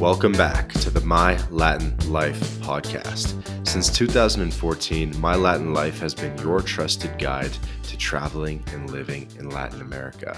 Welcome back to the My Latin Life podcast. Since 2014, My Latin Life has been your trusted guide to traveling and living in Latin America.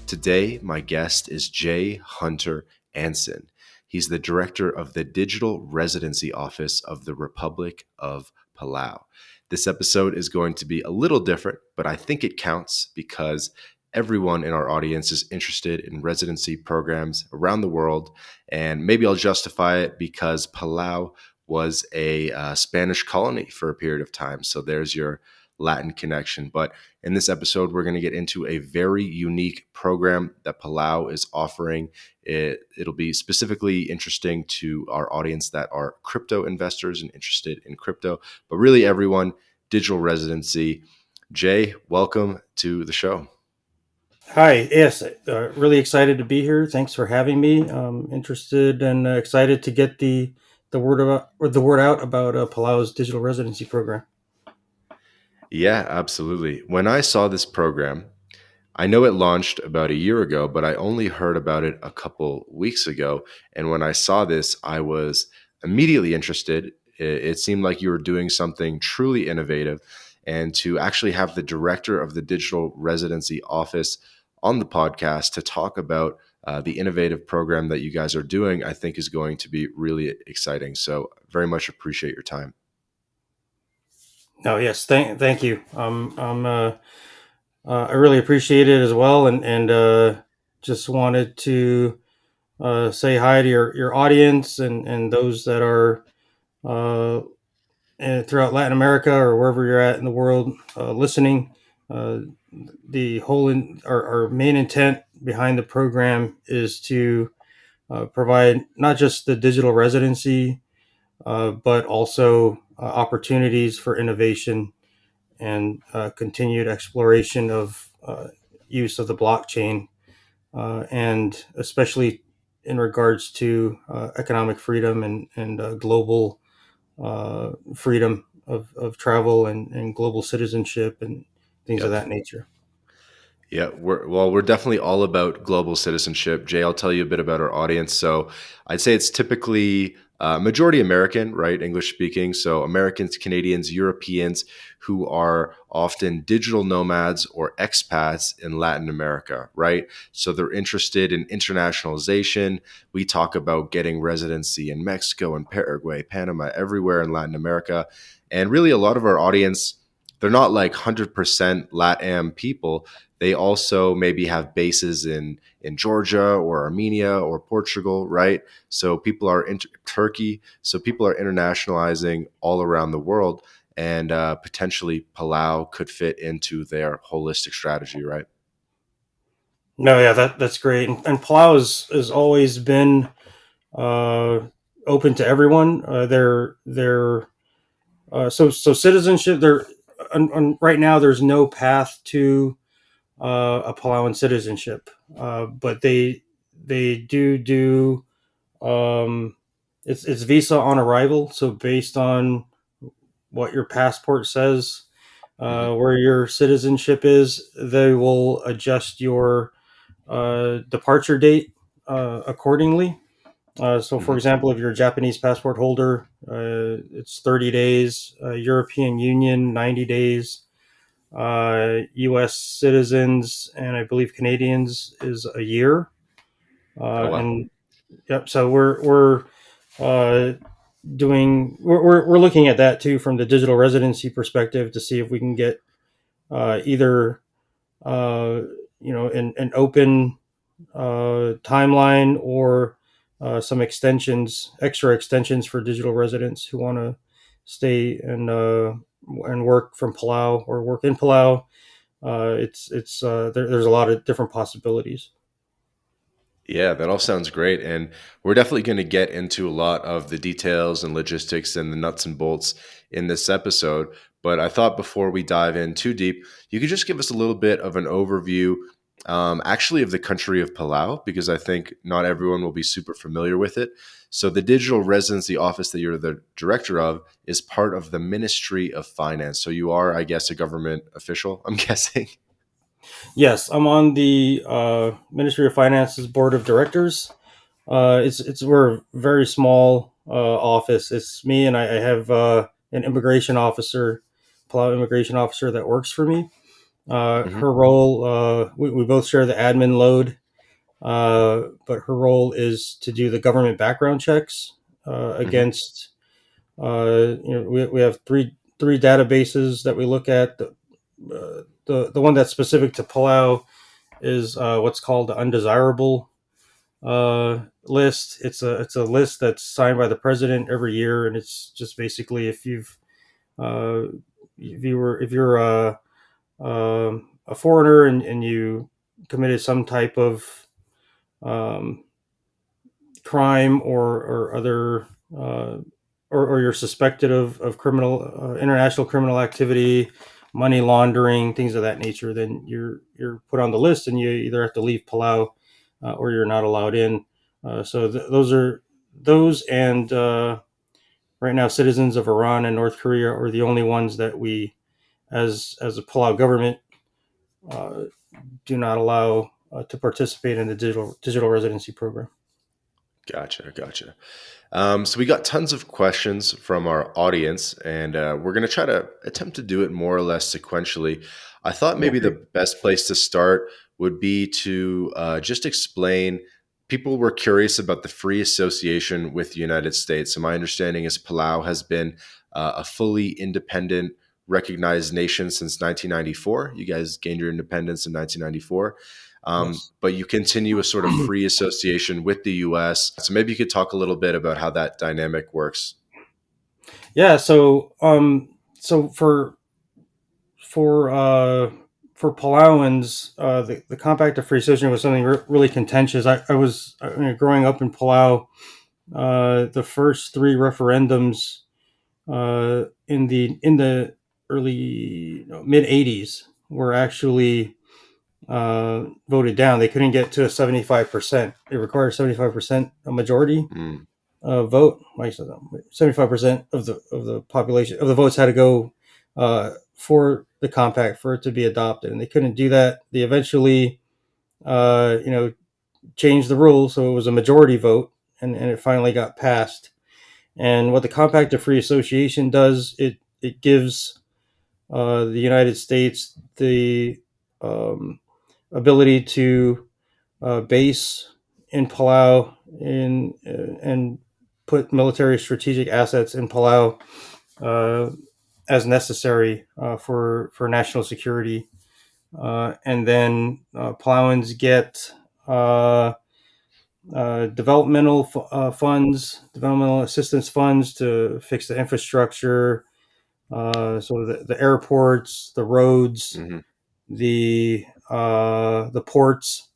Today, my guest is Jay Hunter Anson. He's the director of the Digital Residency Office of the Republic of Palau. This episode is going to be a little different, but I think it counts because everyone in our audience is interested in residency programs around the world. And maybe I'll justify it because Palau was a Spanish colony for a period of time. So there's your Latin connection. But in this episode, we're going to get into a very unique program that Palau is offering. It'll be specifically interesting to our audience that are crypto investors and interested in crypto, but really everyone, digital residency. Jay, welcome to the show. Hi, yes, really excited to be here. Thanks for having me. Interested and excited to get the word out about Palau's digital residency program. Yeah, absolutely. When I saw this program, I know it launched about a year ago, but I only heard about it a couple weeks ago. And when I saw this, I was immediately interested. It seemed like you were doing something truly innovative. And to actually have the director of the Digital Residency Office on the podcast to talk about the innovative program that you guys are doing, I think is going to be really exciting. So very much appreciate your time. Oh, yes, thank you. I really appreciate it as well, and just wanted to say hi to your audience and those that are throughout Latin America or wherever you're at in the world listening. Uh, our main intent behind the program is to provide not just the digital residency, but also opportunities for innovation and continued exploration of use of the blockchain, and especially in regards to economic freedom and global freedom of travel and global citizenship and things of Yep. that nature. Yeah, we're definitely all about global citizenship. Jay, I'll tell you a bit about our audience. So I'd say it's typically majority American, right? English speaking. So Americans, Canadians, Europeans who are often digital nomads or expats in Latin America, right? So they're interested in internationalization. We talk about getting residency in Mexico and Paraguay, Panama, everywhere in Latin America. And really a lot of our audience, they're not like 100% LATAM people. They also maybe have bases in Georgia or Armenia or Portugal, right? So people are in Turkey. So people are internationalizing all around the world, and potentially Palau could fit into their holistic strategy, right? No, yeah, that's great. And Palau has always been uh, open to everyone. So citizenship. Right now, there's no path to a Palauan citizenship, but they do. Um, it's visa on arrival. So based on what your passport says, Hmm. where your citizenship is, they will adjust your departure date accordingly. So, for Hmm. example, if you're a Japanese passport holder, it's 30 days. European Union, 90 days. U.S. citizens and I believe Canadians is a year. Oh, wow. And yep. So we're uh, we're looking at that too from the digital residency perspective to see if we can get either uh, an open timeline or some extra extensions for digital residents who want to stay and work from Palau or work in Palau. There's a lot of different possibilities. Yeah, that all sounds great. And we're definitely going to get into a lot of the details and logistics and the nuts and bolts in this episode. But I thought before we dive in too deep, you could just give us a little bit of an overview, actually, of the country of Palau, because I think not everyone will be super familiar with it. So, the Digital Residency Office that you're the director of is part of the Ministry of Finance. So, you are, I guess, a government official, I'm guessing. Yes, I'm on the Ministry of Finance's board of directors. It's we're a very small office. It's me and I have an immigration officer, Palau immigration officer that works for me. Hmm. Her role, we both share the admin load, but her role is to do the government background checks Hmm. against. We have three databases that we look at. The one that's specific to Palau is what's called the undesirable list. It's a list that's signed by the president every year, and it's just basically uh, if you're a foreigner and you committed some type of um, crime or other uh, or you're suspected of criminal international criminal activity, money laundering, things of that nature, then you're put on the list and you either have to leave Palau or you're not allowed in. Those are those and right now citizens of Iran and North Korea are the only ones that we as a Palau government uh, do not allow to participate in the digital residency program. Gotcha, gotcha. So we got tons of questions from our audience, and we're going to try to attempt to do it more or less sequentially. I thought Yeah, maybe the great. best place to start would be to just explain. People were curious about the free association with the United States. So my understanding is Palau has been a fully independent, recognized nation since 1994. You guys gained your independence in 1994. Yes. But you continue a sort of free association with the US. So maybe you could talk a little bit about how that dynamic works. Yeah. So for Palauans, the Compact of Free Association was something really contentious. Growing up in Palau. The first three referendums in the early mid '80s were actually voted down. They couldn't get to a 75%. It required 75% a majority Mm, vote. Like 75% of the population of the votes had to go for the compact for it to be adopted, and they couldn't do that. They eventually, changed the rules, so it was a majority vote, and it finally got passed. And what the Compact of Free Association does, it gives the United States the um, ability to base in Palau and put military strategic assets in Palau uh, as necessary for national security. And then Palauans get developmental assistance funds to fix the infrastructure, so the airports, the roads, hmm. the ports,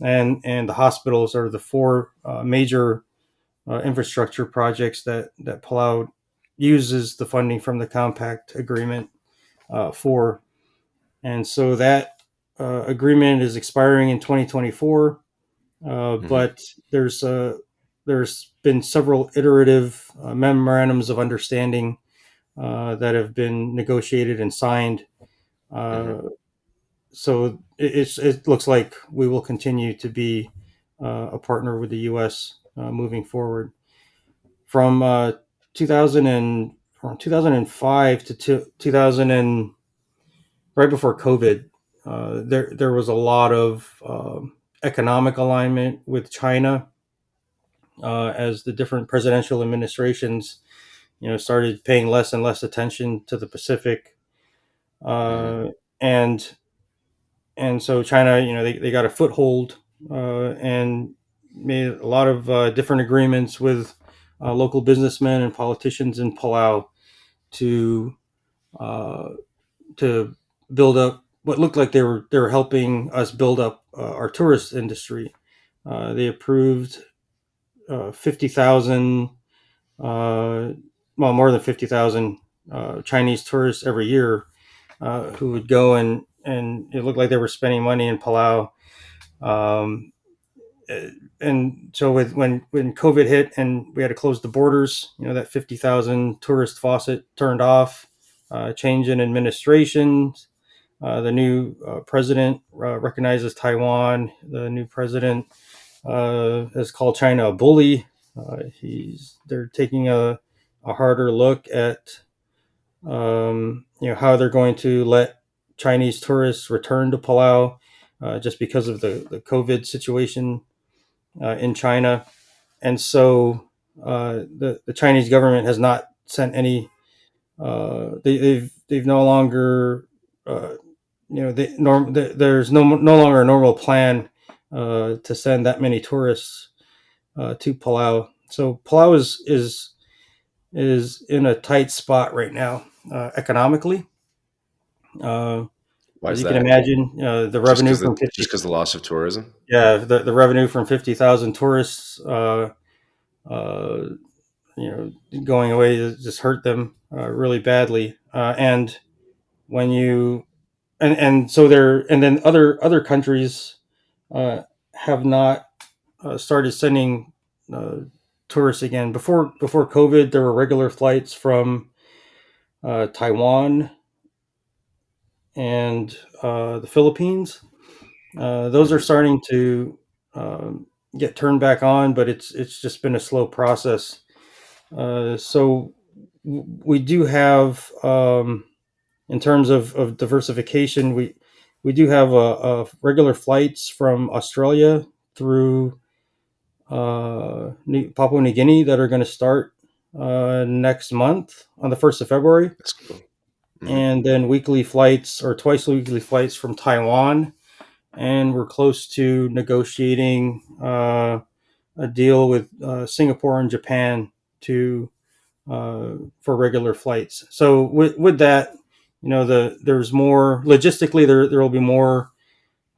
and the hospitals are the four major infrastructure projects that Palau uses the funding from the compact agreement for. And so that agreement is expiring in 2024, Hmm. but there's been several iterative memorandums of understanding that have been negotiated and signed. Hmm. Uh, it looks like we will continue to be a partner with the U.S. Moving forward. From 2000 and from 2005 to 2000 and right before COVID, there was a lot of economic alignment with China as the different presidential administrations, started paying less and less attention to the Pacific, Hmm. uh, and so China, they got a foothold and made a lot of different agreements with local businessmen and politicians in Palau to uh, to build up what looked like they were helping us build up our tourist industry. They approved 50,000, more than 50,000 Chinese tourists every year who would go and it looked like they were spending money in Palau. Um, and so when COVID hit and we had to close the borders, that 50,000 tourist faucet turned off. Change in administration. The new president recognizes Taiwan. The new president has called China a bully. They're taking a harder look at how they're going to let Chinese tourists return to Palau, just because of the COVID situation in China. And so the Chinese government has not sent any. They've no longer there's no longer a normal plan to send that many tourists to Palau. So Palau is in a tight spot right now economically. Uh, Why as is you can that? imagine, the revenue from Just 50 because the loss of tourism? yeah the revenue from 50,000 tourists uh, going away just hurt them really badly. And when you and so there and then other countries uh, have not started sending uh, tourists again. Before COVID, there were regular flights from Taiwan and the Philippines. Those are Hmm. starting to get turned back on, but it's just been a slow process. So we do have, in terms of diversification, we do have regular flights from Australia through Papua New Guinea that are going to start next month on the 1st of February, That's cool. Hmm. and then weekly flights or twice weekly flights from Taiwan. And we're close to negotiating a deal with Singapore and Japan to for regular flights. So with that, there's more logistically. There will be more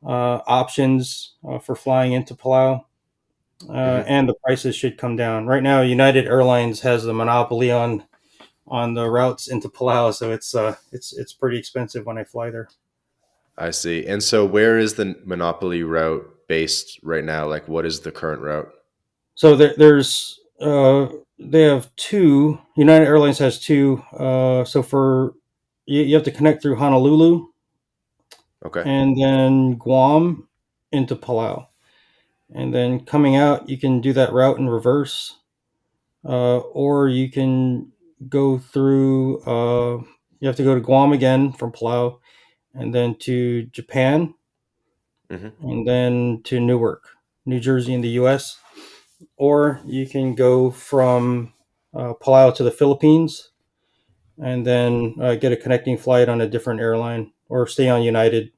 options for flying into Palau, Hmm. and the prices should come down. Right now, United Airlines has the monopoly on the routes into Palau, so it's pretty expensive when I fly there. I see. And so, where is the Monopoly route based right now? Like, what is the current route? So there's they have two. United Airlines has two. So for you have to connect through Honolulu Okay. and then Guam into Palau, and then coming out you can do that route in reverse, or you can go through. You have to go to Guam again from Palau, and then to Japan, Hmm. and then to Newark, New Jersey in the U.S. Or you can go from Palau to the Philippines and then get a connecting flight on a different airline or stay on United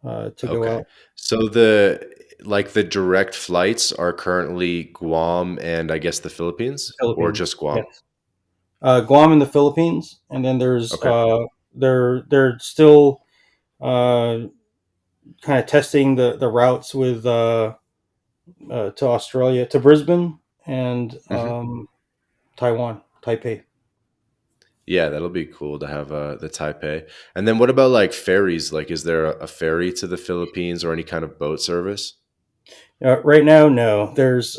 to go Okay. out. So the direct flights are currently Guam and I guess the Philippines, or Philippines, just Guam? yes. Guam and the Philippines, and then there's Okay. they're still uh, kind of testing the routes with to Australia, to Brisbane and Hmm. Taiwan, Taipei. Yeah, that'll be cool to have the Taipei. And then what about like ferries? Like, is there a ferry to the Philippines or any kind of boat service? Right now, no. There's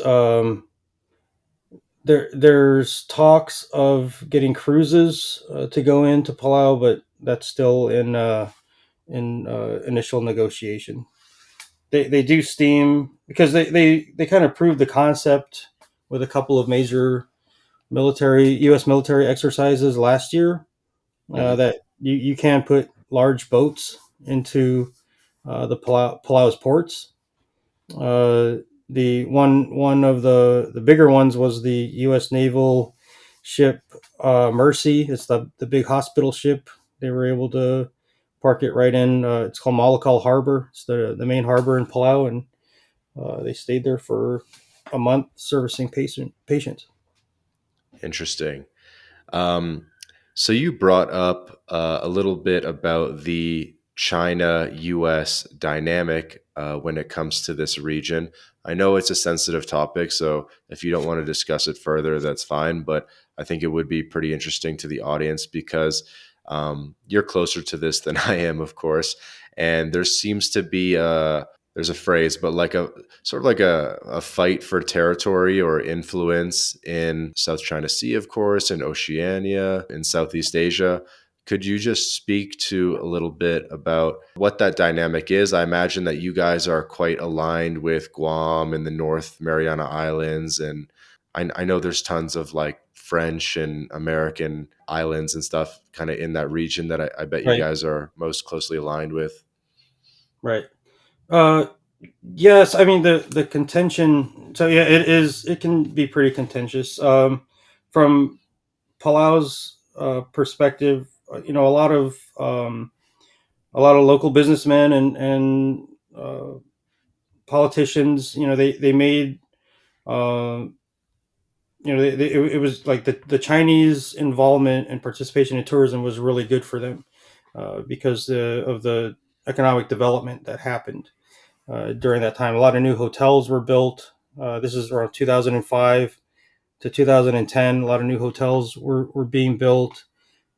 talks of getting cruises to go into Palau, but that's still in initial negotiation. They do steam because they kind of proved the concept with a couple of major U.S. military exercises last year, Hmm. that you can put large boats into the Palau's ports. Uh, the one of the bigger ones was the U.S. naval ship Mercy. It's the big hospital ship. They were able to park it right in. It's called Malakal Harbor. It's the main harbor in Palau, and they stayed there for a month servicing patients. Interesting. Um, so you brought up a little bit about the China US dynamic when it comes to this region. I know it's a sensitive topic, so if you don't want to discuss it further, that's fine. But I think it would be pretty interesting to the audience because you're closer to this than I am, of course. And there seems to be there's a phrase, but like a sort of like a fight for territory or influence in South China Sea, of course, in Oceania, in Southeast Asia. Could you just speak to a little bit about what that dynamic is? I imagine that you guys are quite aligned with Guam and the North Mariana Islands. And I know there's tons of like French and American islands and stuff kind of in that region that I bet you Right. guys are most closely aligned with. Right. Uh, yes. I mean the contention. So yeah, it is. It can be pretty contentious. From Palau's perspective, a lot of local businessmen and uh, politicians, they made uh, it was like the Chinese involvement and participation in tourism was really good for them because of the economic development that happened during that time. A lot of new hotels were built. This is around 2005 to 2010. A lot of new hotels were being built.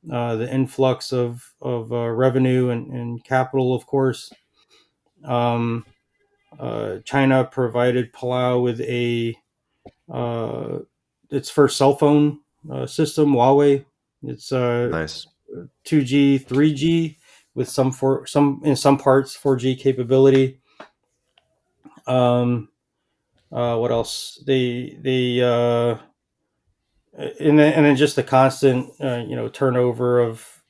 The influx of revenue and capital, of course. Um, China provided Palau with a uh, its first cell phone system, Huawei. It's Nice. 2G, 3G with some in some parts 4G capability. Um, what else? And then just the constant turnover of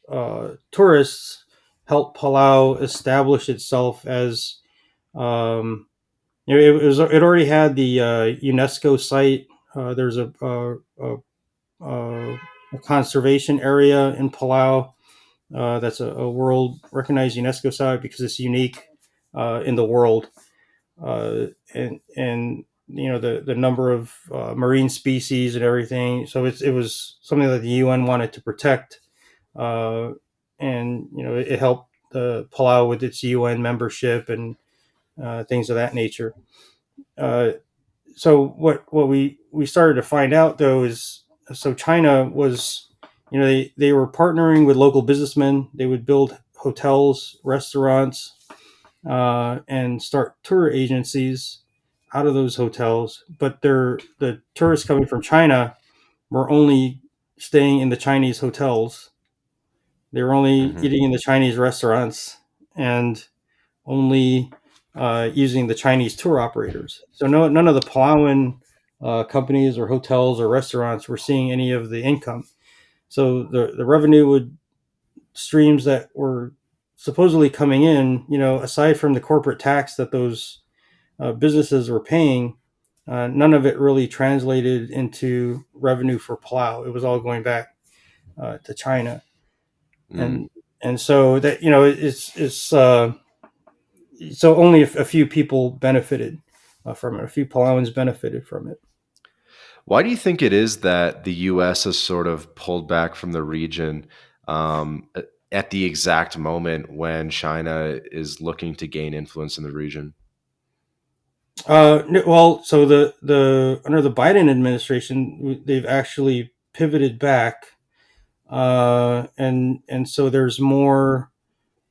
tourists helped Palau establish itself as it already had the UNESCO site. There's a conservation area in Palau that's a world recognized UNESCO site because it's unique in the world, and the number of marine species and everything. So it was something that the UN wanted to protect, uh, and it helped Palau with its UN membership and things of that nature. Uh, so what we started to find out though is so China was they were partnering with local businessmen. They would build hotels, restaurants, and start tour agencies out of those hotels. But the tourists coming from China were only staying in the Chinese hotels. They were only Hmm. eating in the Chinese restaurants and only using the Chinese tour operators. So none of the Palauan companies or hotels or restaurants were seeing any of the income. So the revenue would streams that were supposedly coming in, aside from the corporate tax that those businesses were paying, none of it really translated into revenue for Palau. It was all going back to China, Mm. and and so that it's so only a few people benefited from it. A few Palauans benefited from it. Why do you think it is that the US has sort of pulled back from the region um, at the exact moment when China is looking to gain influence in the region? Well, so the under the Biden administration, they've actually pivoted back, and so there's more.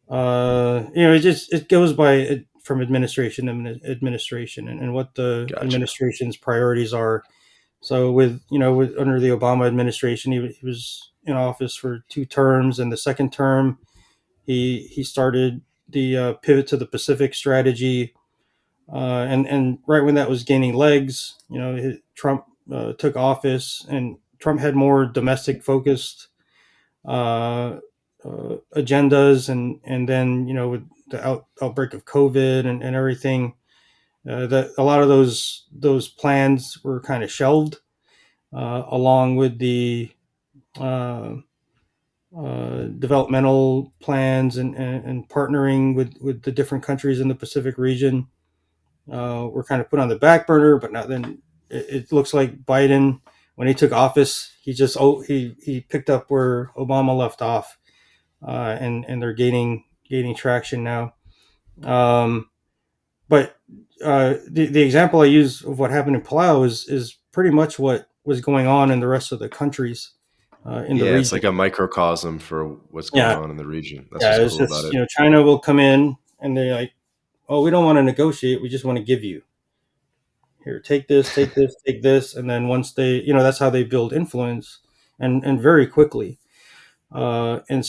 It goes by from administration to administration and what the Gotcha. administration's priorities are. So with under the Obama administration, he was in office for 2 terms, and the second term he started the pivot to the Pacific strategy, and right when that was gaining legs, Trump took office, and Trump had more domestic focused agendas, and then with the outbreak of COVID and everything, that a lot of those plans were kind of shelved, along with the uh, developmental plans and partnering with the different countries in the Pacific region were kind of put on the back burner. But now then it looks like Biden, when he took office, he picked up where Obama left off, and they're gaining traction now. Um, but the example I use of what happened in Palau is pretty much what was going on in the rest of the countries in the Yeah, it's region. like a microcosm for what's going Yeah, on in the region. That's yeah. what's It's cool about just it. China will come in and they're like, "Oh, we don't want to negotiate. We just want to give you here. Take this, take this." And then once they, that's how they build influence, and very quickly. And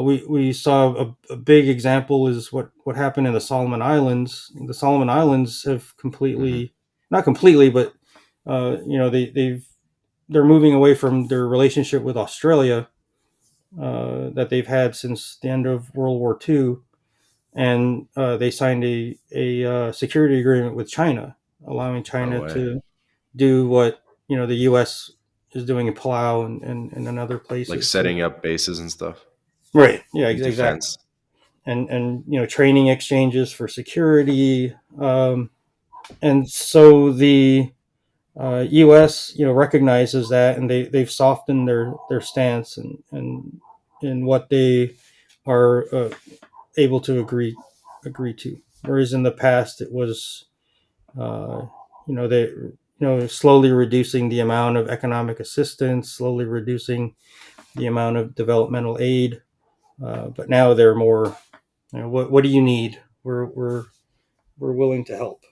we saw a big example is what happened in the Solomon Islands. The Solomon Islands have Hmm. completely, not completely, but they're moving away from their relationship with Australia that they've had since the end of World War II, and they signed a security agreement with China, allowing No China way. to do what the U.S. is doing in Palau and in other Like places. So setting up bases and stuff right, yeah, and exactly, defense. and training exchanges for security, and so the U.S. recognizes that, and they've softened their stance and in what they are able to agree to. Whereas in the past, it was they slowly reducing the amount of economic assistance, slowly reducing the amount of developmental aid. But now they're more, what do you need? We're willing to help.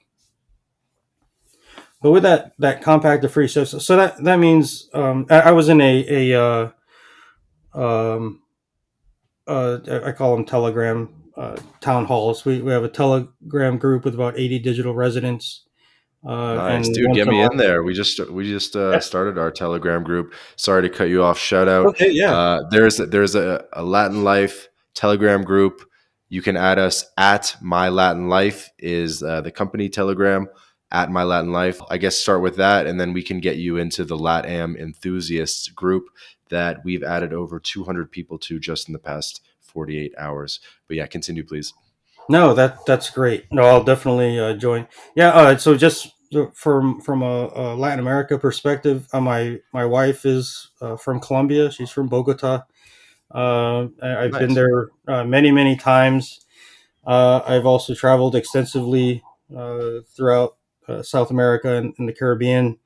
But with that compact of free, so that means I was in um, I call them Telegram town halls. We have a Telegram group with about 80 digital residents, Nice, and dude. once Get a me in month. there. We just Yeah. started our Telegram group. Sorry to cut you off. Shout out. Okay. Yeah. There's a Latin Life Telegram group. You can add us at My Latin Life is the company Telegram at My Latin Life. I guess start with that, and then we can get you into the LatAm enthusiasts group that we've added over 200 people to just in the past 48 hours. But yeah, continue, please. No, that's great. No, I'll definitely join. Yeah. So just from a Latin America perspective, my wife is from Colombia. She's from Bogota. I've been Nice. there many times. I've also traveled extensively throughout South America and the Caribbean.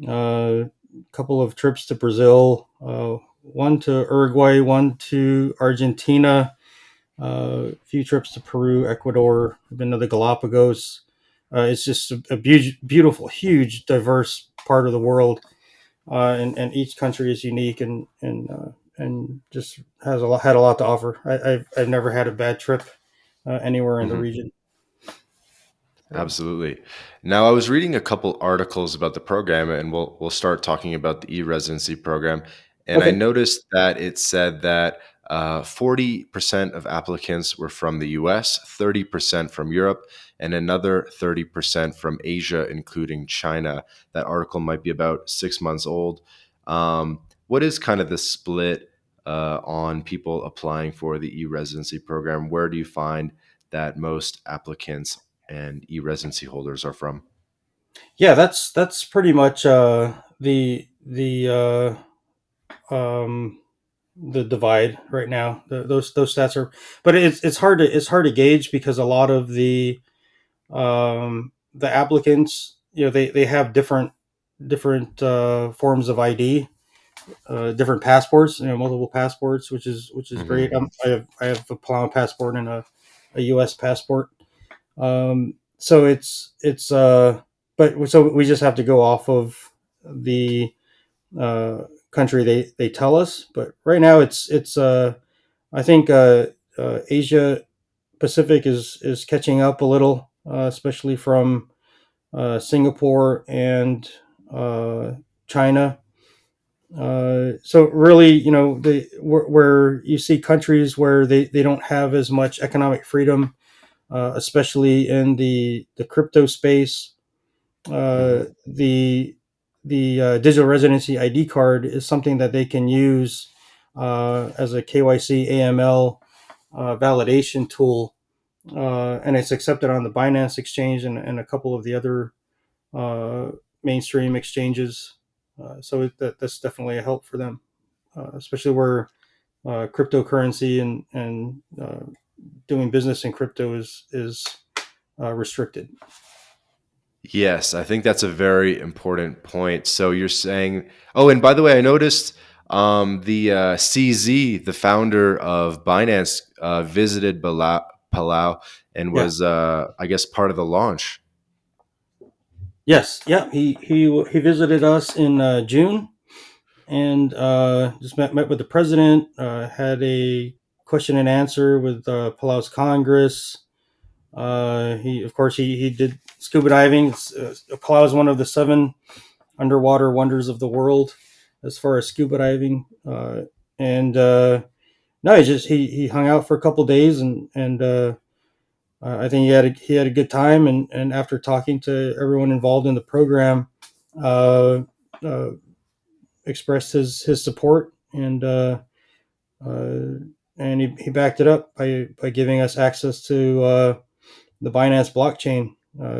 A couple of trips to Brazil, one to Uruguay, one to Argentina, a few trips to Peru, Ecuador. I've been to the Galapagos. It's just a beautiful, huge, diverse part of the world, and each country is unique and just had a lot to offer. I've never had a bad trip anywhere in the Mhm. region. So, Absolutely. Now, I was reading a couple articles about the program, and we'll start talking about the e-residency program. And I okay. noticed that it said that 40% of applicants were from the U.S., 30% from Europe, and another 30% from Asia, including China. That article might be about 6 months old. What is kind of the split on people applying for the e-residency program? Where do you find that most applicants and e-residency holders are from? Yeah, that's pretty much the divide right now. Those stats are, but it's hard to gauge because a lot of the applicants, they have different forms of ID, different passports, multiple passports, which is great. Hmm. I have a Palau passport and a U.S. passport. So it's but so we just have to go off of the uh, country they tell us. But right now it's I think Asia Pacific is catching up a little, especially from Singapore and uh, China. So really, where you see countries where they don't have as much economic freedom, especially in the crypto space. Hmm. The digital residency ID card is something that they can use as a KYC AML validation tool, and it's accepted on the Binance exchange and a couple of the other uh, mainstream exchanges. That's definitely a help for them, especially where cryptocurrency and doing business in crypto is restricted. Yes, I think that's a very important point. So you're saying, oh, and by the way, I noticed the CZ, the founder of Binance, visited Palau and Yeah. was, I guess, part of the launch. Yes. Yeah. He visited us in June, and just met with the president. Had a question and answer with Palau's Congress. He, of course, he did scuba diving. Palau is one of the seven underwater wonders of the world as far as scuba diving. And no, he hung out for a couple days, and I think he had a good time. And after talking to everyone involved in the program, uh, uh, expressed his support, uh, and he backed it up by giving us access to the Binance blockchain.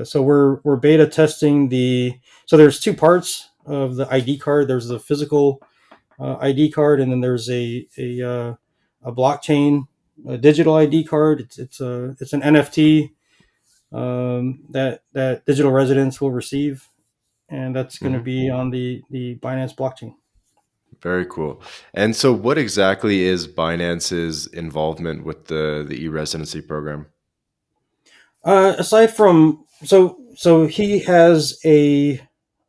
So we're beta testing so there's two parts of the ID card. There's the physical ID card, and then there's a blockchain, a digital ID card. It's an NFT that digital residents will receive, and that's going to Hmm. be on the Binance blockchain. Very cool. And so, what exactly is Binance's involvement with the e-residency program? Aside from he has a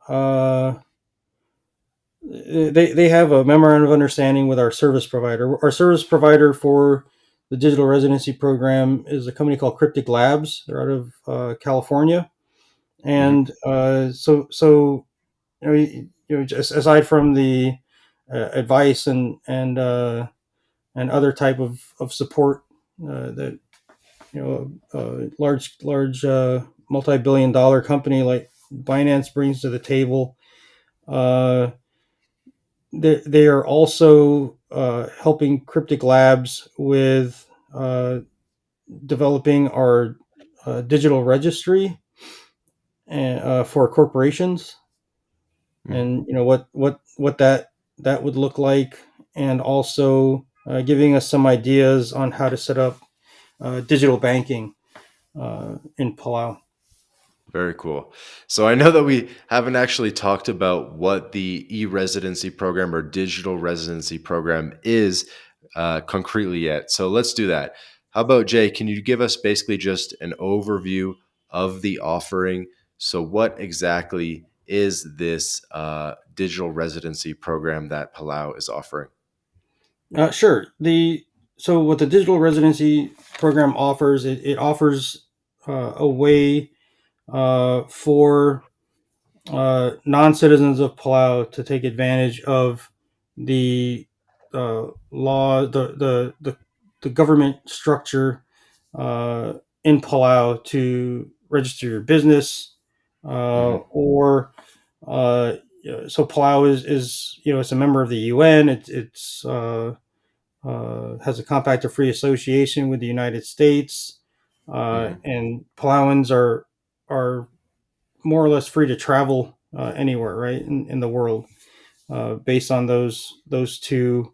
uh, they have a memorandum of understanding with our service provider. Our service provider for the digital residency program is a company called Cryptic Labs. They're out of California, Hmm. and just aside from the advice and other type of support that large multi-billion-dollar company like Binance brings to the table. Uh, they are also helping Cryptic Labs with developing our digital registry for corporations, Hmm. and what that would look like, and also giving us some ideas on how to set up digital banking in Palau. Very cool. So I know that we haven't actually talked about what the e-residency program or digital residency program is concretely yet. So let's do that. How about Jay? Can you give us basically just an overview of the offering? So what exactly is this digital residency program that Palau is offering? Sure. So what the digital residency program offers, it offers a way for non-citizens of Palau to take advantage of the law, the government structure in Palau to register your business, Hmm. or so Palau is it's a member of the UN. It's has a compact of free association with the United States, Hmm. and Palauans are more or less free to travel anywhere, right, in the world, based on those two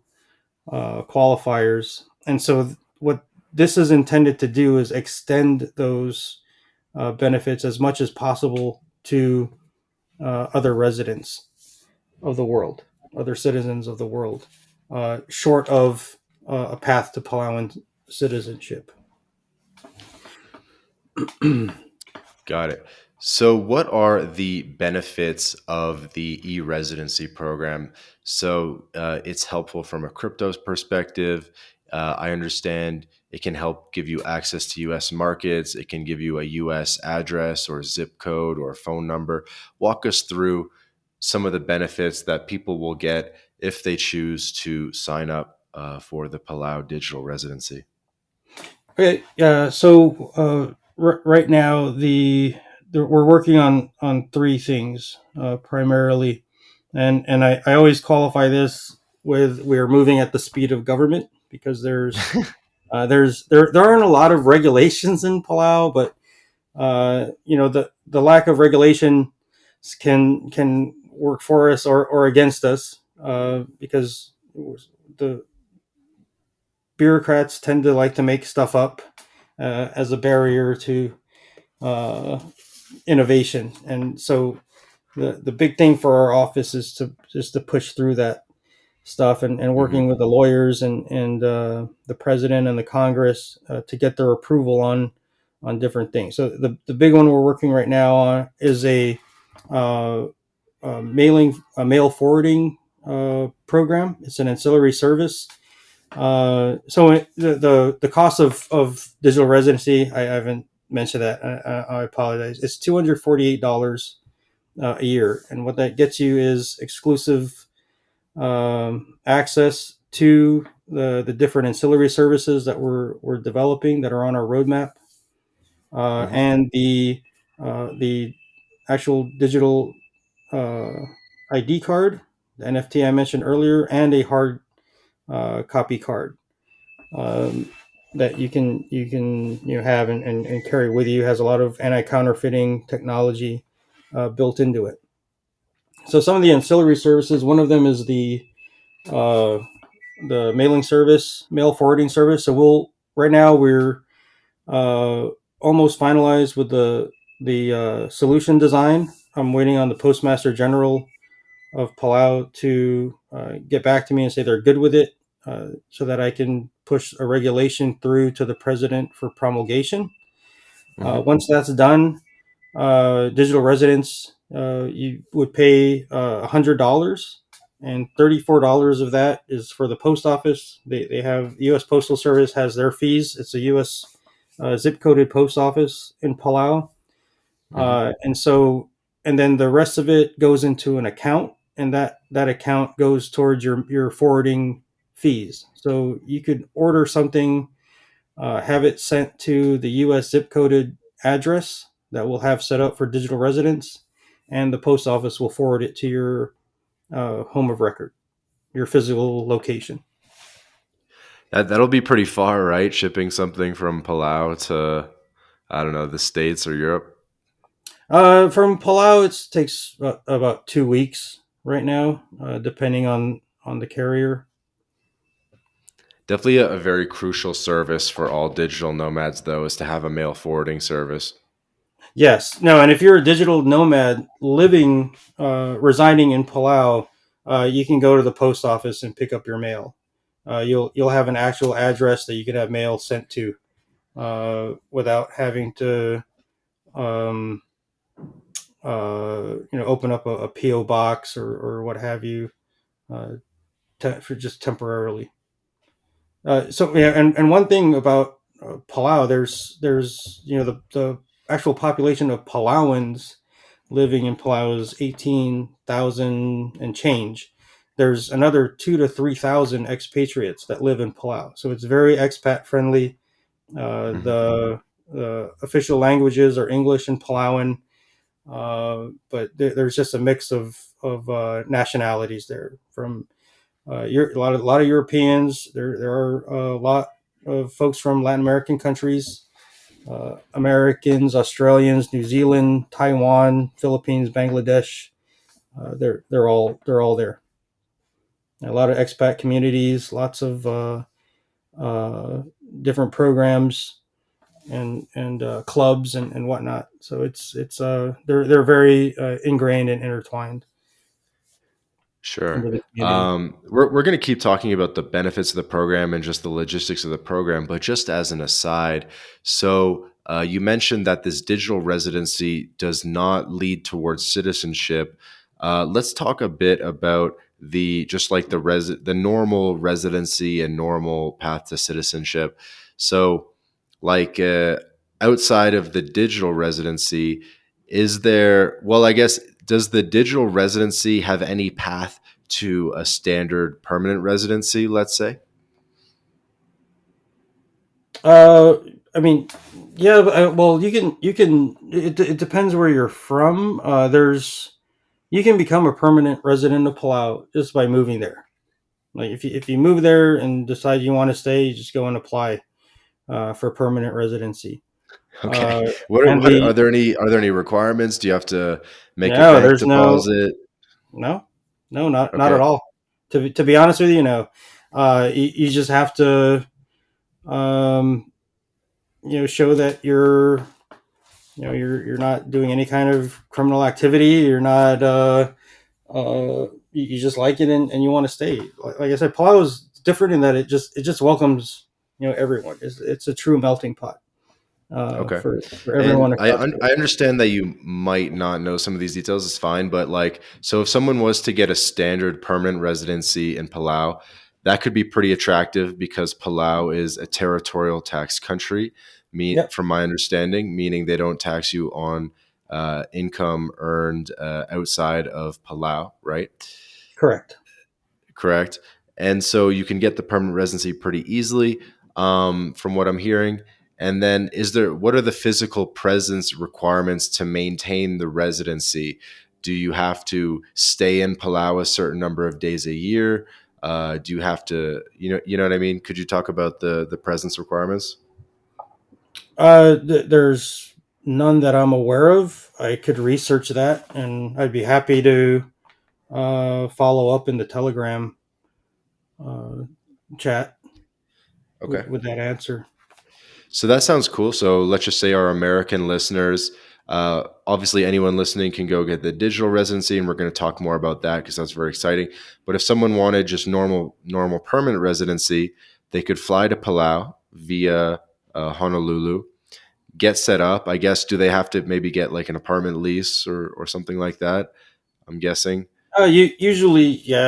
qualifiers. And so, what this is intended to do is extend those benefits as much as possible to other residents of the world, other citizens of the world, short of a path to Palauan citizenship. Got it. So, what are the benefits of the e-residency program? So, it's helpful from a crypto's perspective. I understand it can help give you access to U.S. markets. It can give you a U.S. address or zip code or phone number. Walk us through some of the benefits that people will get if they choose to sign up for the Palau digital residency. Okay, so right now we're working on three things primarily, and I always qualify this with we're moving at the speed of government, because there aren't a lot of regulations in Palau, but the lack of regulation can work for us or against us, because the bureaucrats tend to like to make stuff up as a barrier to uh, innovation. And so the big thing for our office is to push through that stuff, and Hmm. working with the lawyers and the president and the Congress to get their approval on different things. So the big one we're working right now on is uh, a mail forwarding program. It's an ancillary service. The cost of digital residency, I haven't mentioned that. I apologize. It's $248 a year, and what that gets you is exclusive access to the different ancillary services that we're developing that are on our roadmap, Hmm. and the actual digital uh, ID card, the NFT I mentioned earlier, and a hard copy card um, that you can have and carry with you. It has a lot of anti counterfeiting technology built into it. So some of the ancillary services, one of them is uh, the mailing service, mail forwarding service. So right now we're uh, almost finalized with the solution design. I'm waiting on the Postmaster General of Palau to get back to me and say they're good with it, so that I can push a regulation through to the president for promulgation. Hmm. Once that's done, digital residents, you would pay $100, and $34 of that is for the post office. They have the U.S. Postal Service has their fees. It's a U.S. Zip coded post office in Palau, Hmm. and so and then the rest of it goes into an account, and that account goes towards your forwarding fees. So you could order something, have it sent to the U.S. zip coded address that we'll have set up for digital residents, and the post office will forward it to your home of record, your physical location. That'll be pretty far, right? Shipping something from Palau to, I don't know, the States or Europe. From Palau, it takes about 2 weeks right now, depending on the carrier. Definitely a very crucial service for all digital nomads, though, is to have a mail forwarding service. Yes, no, and if you're a digital nomad living, residing in Palau, you can go to the post office and pick up your mail. You'll have an actual address that you can have mail sent to, without having to, um, open up a PO box or what have you, uh, for just temporarily. So yeah, and one thing about Palau, there's the actual population of Palauans living in Palau is 18,000 and change. There's another 2 to 3 thousand expatriates that live in Palau, so it's very expat friendly. Hmm. The official languages are English and Palauan, but there's just a mix of nationalities there, from a lot of Europeans. There are a lot of folks from Latin American countries, Americans, Australians, New Zealand, Taiwan, Philippines, Bangladesh. They're all there. A lot of expat communities, lots of uh, different programs and clubs and whatnot. So they're very ingrained and intertwined Sure. into the community. We're going to keep talking about the benefits of the program and just the logistics of the program, but just as an aside, so you mentioned that this digital residency does not lead towards citizenship. Let's talk a bit about the just like the normal residency and normal path to citizenship. So, like outside of the digital residency, is there? Well, I guess does the digital residency have any path to a standard permanent residency, let's say? Uh, I mean, yeah. Well, you can. It depends where you're from. You can become a permanent resident of Palau just by moving there. Like if you move there and decide you want to stay, you just go and apply for permanent residency. Okay. Uh, What and what the are there any requirements? Do you have to make a No, bank there's deposit? no, no, not at Okay. all. To be honest with you, no. You just have to um, show that you're not doing any kind of criminal activity. You're not you just like it, and you want to stay. Like I said, Palau is different in that it just welcomes everyone. It's a true melting pot. Okay. for And everyone across the I board. understand that you might not know some of these details. It's fine, but like, so if someone was to get a standard permanent residency in Palau, that could be pretty attractive because Palau is a territorial tax country. Yep, From my understanding, meaning they don't tax you on income earned outside of Palau, right? correct. Correct. And so you can get the permanent residency pretty easily, from what I'm hearing. And then, what are the physical presence requirements to maintain the residency? Do you have to stay in Palau a certain number of days a year? Do you have to, you know what I mean? Could you talk about the presence requirements? There's none that I'm aware of. I could research that, and I'd be happy to follow up in the Telegram uh, chat Okay. with that answer. So that sounds cool. So let's just say our American listeners, obviously anyone listening can go get the digital residency, and we're going to talk more about that because that's very exciting. But if someone wanted just normal permanent residency, they could fly to Palau via Honolulu, get set up. I guess, do they have to maybe get like an apartment lease or something like that? I'm guessing. Yeah,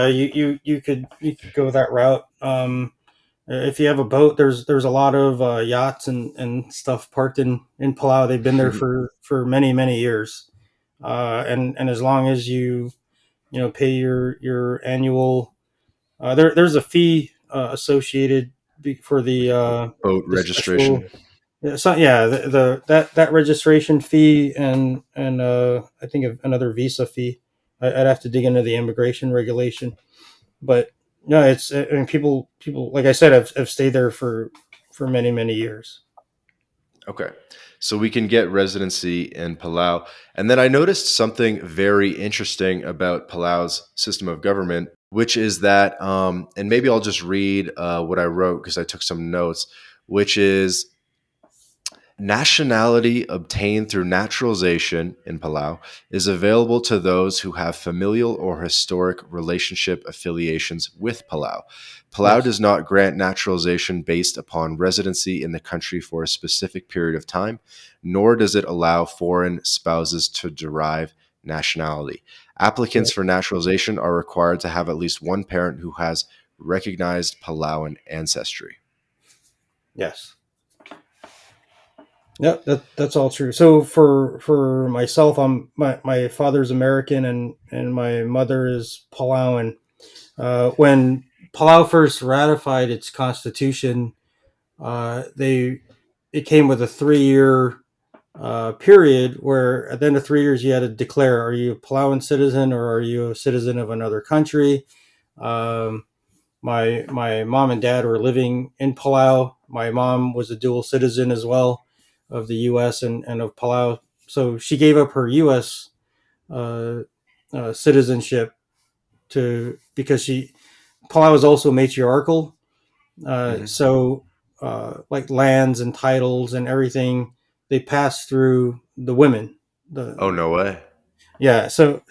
you could go that route. If you have a boat, there's a lot of yachts and stuff parked in Palau. They've been there for many years, and as long as you pay your annual, there's a fee associated for Boat the special. registration. Yeah, so yeah, that registration fee and I think another visa fee. I'd have to dig into the immigration regulation, but no, it's I mean people like I said have stayed there for many years. Okay. So we can get residency in Palau. And then I noticed something very interesting about Palau's system of government, which is that, and maybe I'll just read what I wrote because I took some notes, which is nationality obtained through naturalization in Palau is available to those who have familial or historic relationship affiliations with Palau. Palau Yes, does not grant naturalization based upon residency in the country for a specific period of time, nor does it allow foreign spouses to derive nationality. Applicants right. for naturalization are required to have at least one parent who has recognized Palauan ancestry. Yes. Yep, that's all true. So for myself, my father's American and my mother is Palauan. When Palau first ratified its constitution, they it came with a 3 year period where at the end of 3 years you had to declare, are you a Palauan citizen or are you a citizen of another country? Um, my mom and dad were living in Palau. My mom was a dual citizen as well of the U.S. and of Palau, so she gave up her U.S. Uh, citizenship to because she Palau is also matriarchal, Mhm. so like lands and titles and everything they pass through the women. Oh, The no way. Yeah, so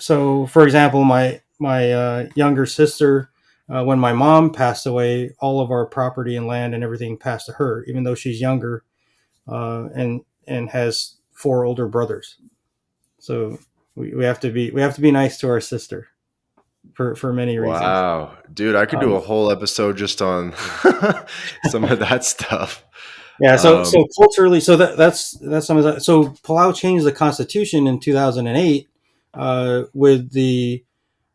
for example, my younger sister, when my mom passed away, all of our property and land and everything passed to her, even though she's younger, and has four older brothers. So we have to be nice to our sister for many reasons. Wow. Dude, I could do Um, a whole episode just on some of that stuff. yeah, so Um, culturally, so that's some of that. So Palau changed the constitution in 2008 with the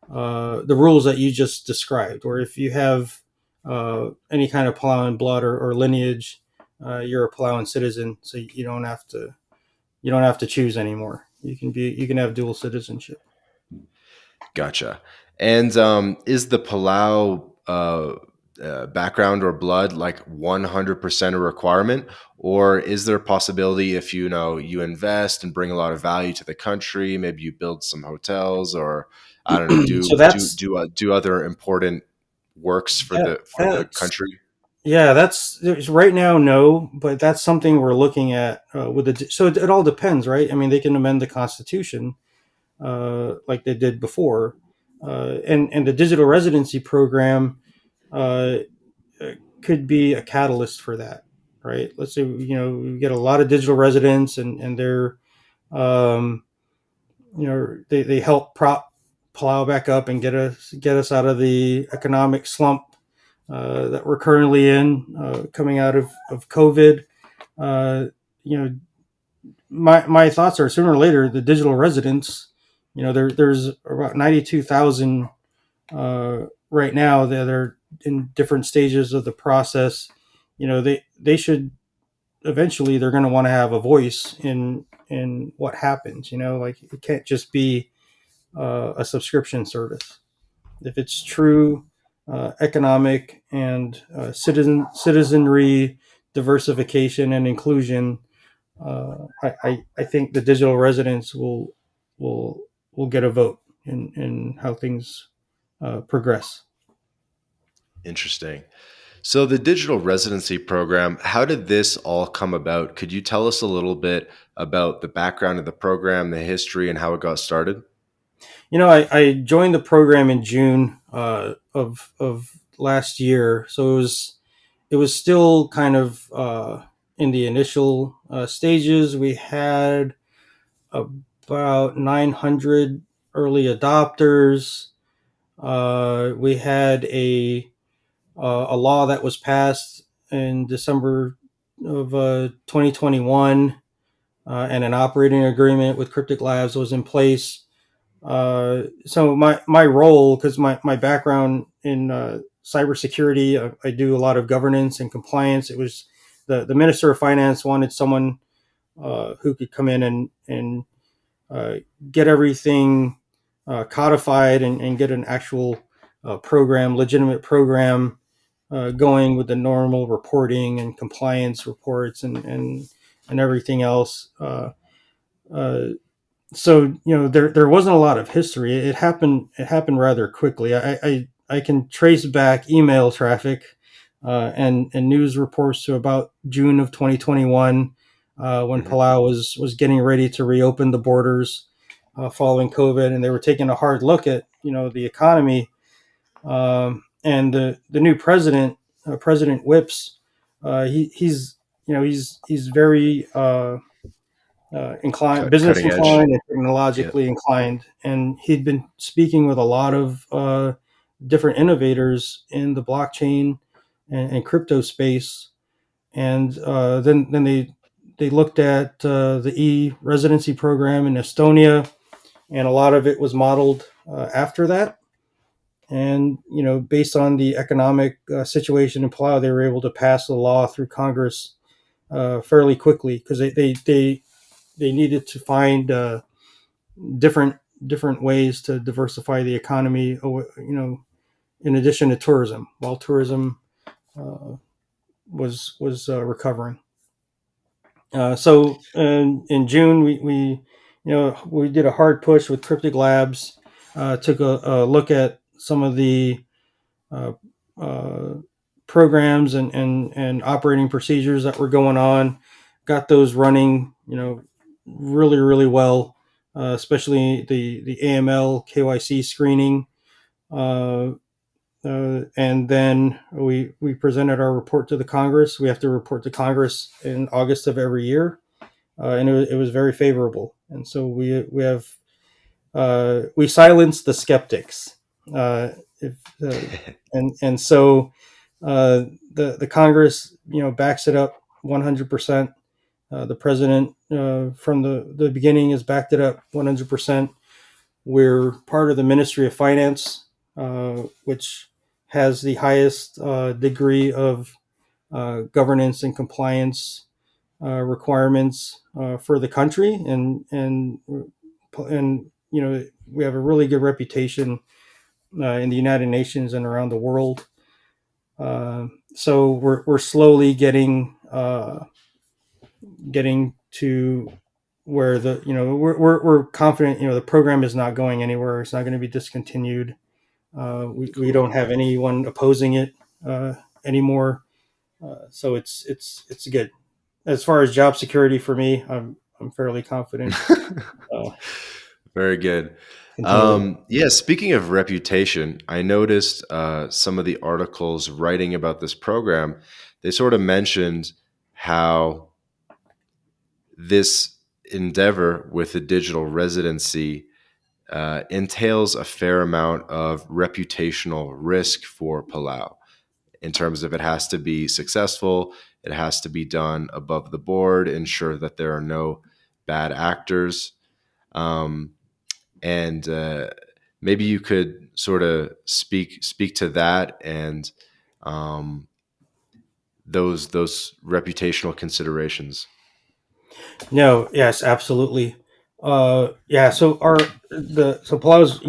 rules that you just described, or if you have any kind of Palauan blood or lineage, you're a Palauan citizen, so you don't have to choose anymore. You can have dual citizenship. gotcha. And is the Palau background or blood like 100% a requirement? Or is there a possibility if you invest and bring a lot of value to the country, maybe you build some hotels or I don't know, So do other important works for the that's country? yeah, that's right now no, but that's something we're looking at with the. So it all depends, right? I mean, they can amend the constitution like they did before, and the digital residency program uh, could be a catalyst for that. right? Let's say we get a lot of digital residents, and they're um, they help prop Palau back up and get us out of the economic slump that we're currently in, coming out of COVID. Uh, you know, my thoughts are sooner or later the digital residents. There's about 92,000 right now that are in different stages of the process. They should eventually, they're going to want to have a voice in what happens. Like, it can't just be a subscription service. If it's true economic and citizenry diversification and inclusion, I think the digital residents will will get a vote in how things progress. Interesting. So, the digital residency program, how did this all come about? Could you tell us a little bit about the background of the program, the history, and how it got started? I joined the program in June of last year, so it was still kind of in the initial stages. We had about 900 early adopters. We had a law that was passed in December of 2021, and an operating agreement with Cryptic Labs was in place. So my role, because my background in cybersecurity, I do a lot of governance and compliance. It was the Minister of Finance wanted someone who could come in and uh, get everything codified, and get an actual legitimate program going with the normal reporting and compliance reports and everything else. Uh, so there wasn't a lot of history. It happened rather quickly. I can trace back email traffic and news reports to about June of 2021, when Hmm. Palau was getting ready to reopen the borders following COVID, and they were taking a hard look at the economy. And the new president, President Whips, he's very business Cutting edge. inclined and Yeah. technologically inclined, and he'd been speaking with a lot of different innovators in the blockchain and crypto space. And then they looked at the residency program in Estonia, and a lot of it was modeled after that. And based on the economic situation in Palau, they were able to pass the law through Congress fairly quickly, because they needed to find different different ways to diversify the economy. In addition to tourism, while tourism uh, was recovering. So in June, we did a hard push with Cryptic Labs. Took a look at some of the uh, uh, programs and operating procedures that were going on. Got those running, really really well, especially the AML KYC screening. Uh, and then we presented our report to the Congress. We have to report to Congress in August of every year, and it was very favorable. And so we silenced the skeptics. If and so the Congress backs it up 100%. The president from the beginning has backed it up 100%. We're part of the Ministry of Finance, which has the highest degree of governance and compliance requirements for the country, and we have a really good reputation in the United Nations and around the world. So we're slowly getting to where we're confident. The program is not going anywhere. It's not going to be discontinued. We don't Cool. have anyone opposing it anymore. So it's good. As far as job security for me, I'm fairly confident. Uh, Very good. Continue. Yeah, speaking of reputation, I noticed some of the articles writing about this program, they sort of mentioned how this endeavor with the digital residency entails a fair amount of reputational risk for Palau in terms of it has to be successful, it has to be done above the board, ensure that there are no bad actors. Um, and maybe you could sort of speak to that and um, those reputational considerations. No, yes, absolutely. Yeah, so our the so Palau's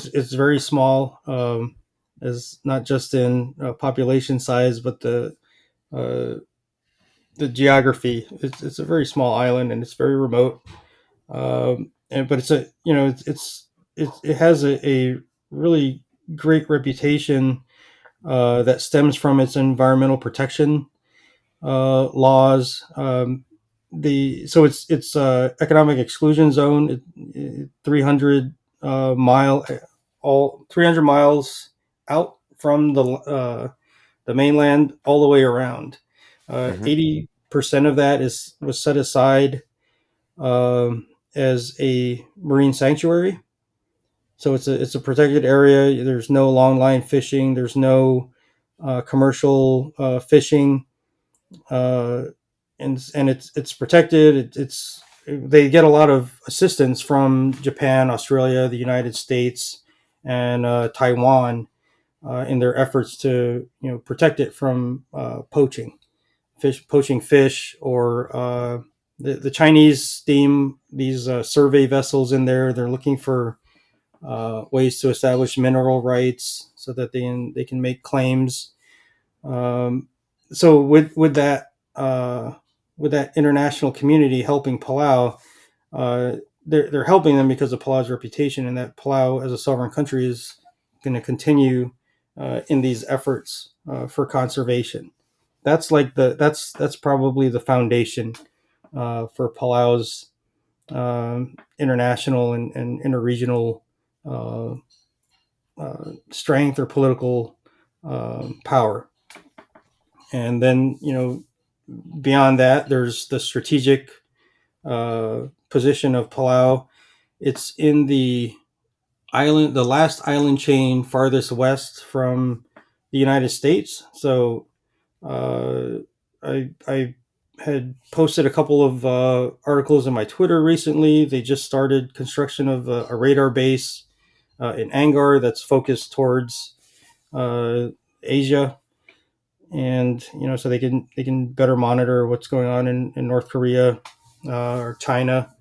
is very small. Is not just in population size, but uh, the geography. It's a very small island and it's very remote. And but it's a it has a really great reputation that stems from its environmental protection laws. It's economic exclusion zone, 300 mile all 300 miles out from the mainland all the way around. Mm-hmm. 80% of that is was set aside as a marine sanctuary. So it's a protected area. There's no long line fishing. There's no commercial fishing, uh, and it's protected. It's they get a lot of assistance from Japan, Australia, the United States, and Taiwan in their efforts to protect it from poaching fish, or the Chinese steam these survey vessels in there. They're looking for ways to establish mineral rights so that they can make claims. So with that international community helping Palau, uh, they're helping them because of Palau's reputation, and that Palau as a sovereign country is going to continue in these efforts for conservation. That's probably the foundation for Palau's international and interregional uh, strength or political power. And then beyond that, there's the strategic position of Palau. It's in the last island chain farthest west from the United States. So uh, I had posted a couple of articles in my Twitter recently. They just started construction of a radar base in Angar that's focused towards uh, Asia, and so they can better monitor what's going on in North Korea or China,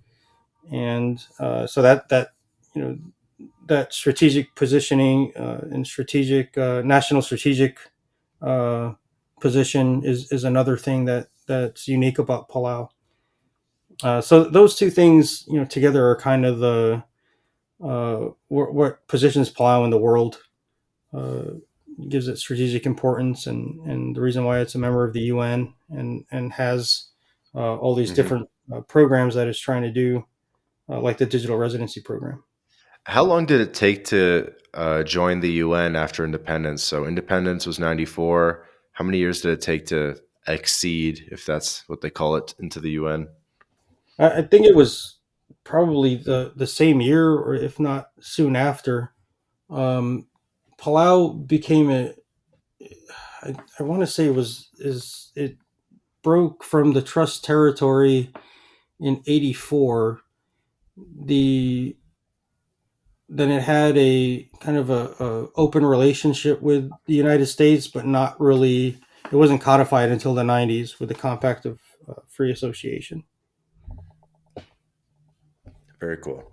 and so that you know that strategic positioning and strategic national strategic uh, position is another thing that's unique about Palau. So those two things together are kind of the what positions Palau in the world. Uh, Gives it strategic importance, and the reason why it's a member of the UN and has all these Mm-hmm. different programs that it's trying to do, like the digital residency program. How long did it take to join the UN after independence? So independence was 94. How many years did it take to exceed, if that's what they call it, into the UN? I think it was probably the same year, or if not soon after. Um, Palau became a. I want to say it broke from the trust territory in '84. The Then it had a kind of a open relationship with the United States, but not really. It wasn't codified until the '90s with the Compact of Free Association. Very cool.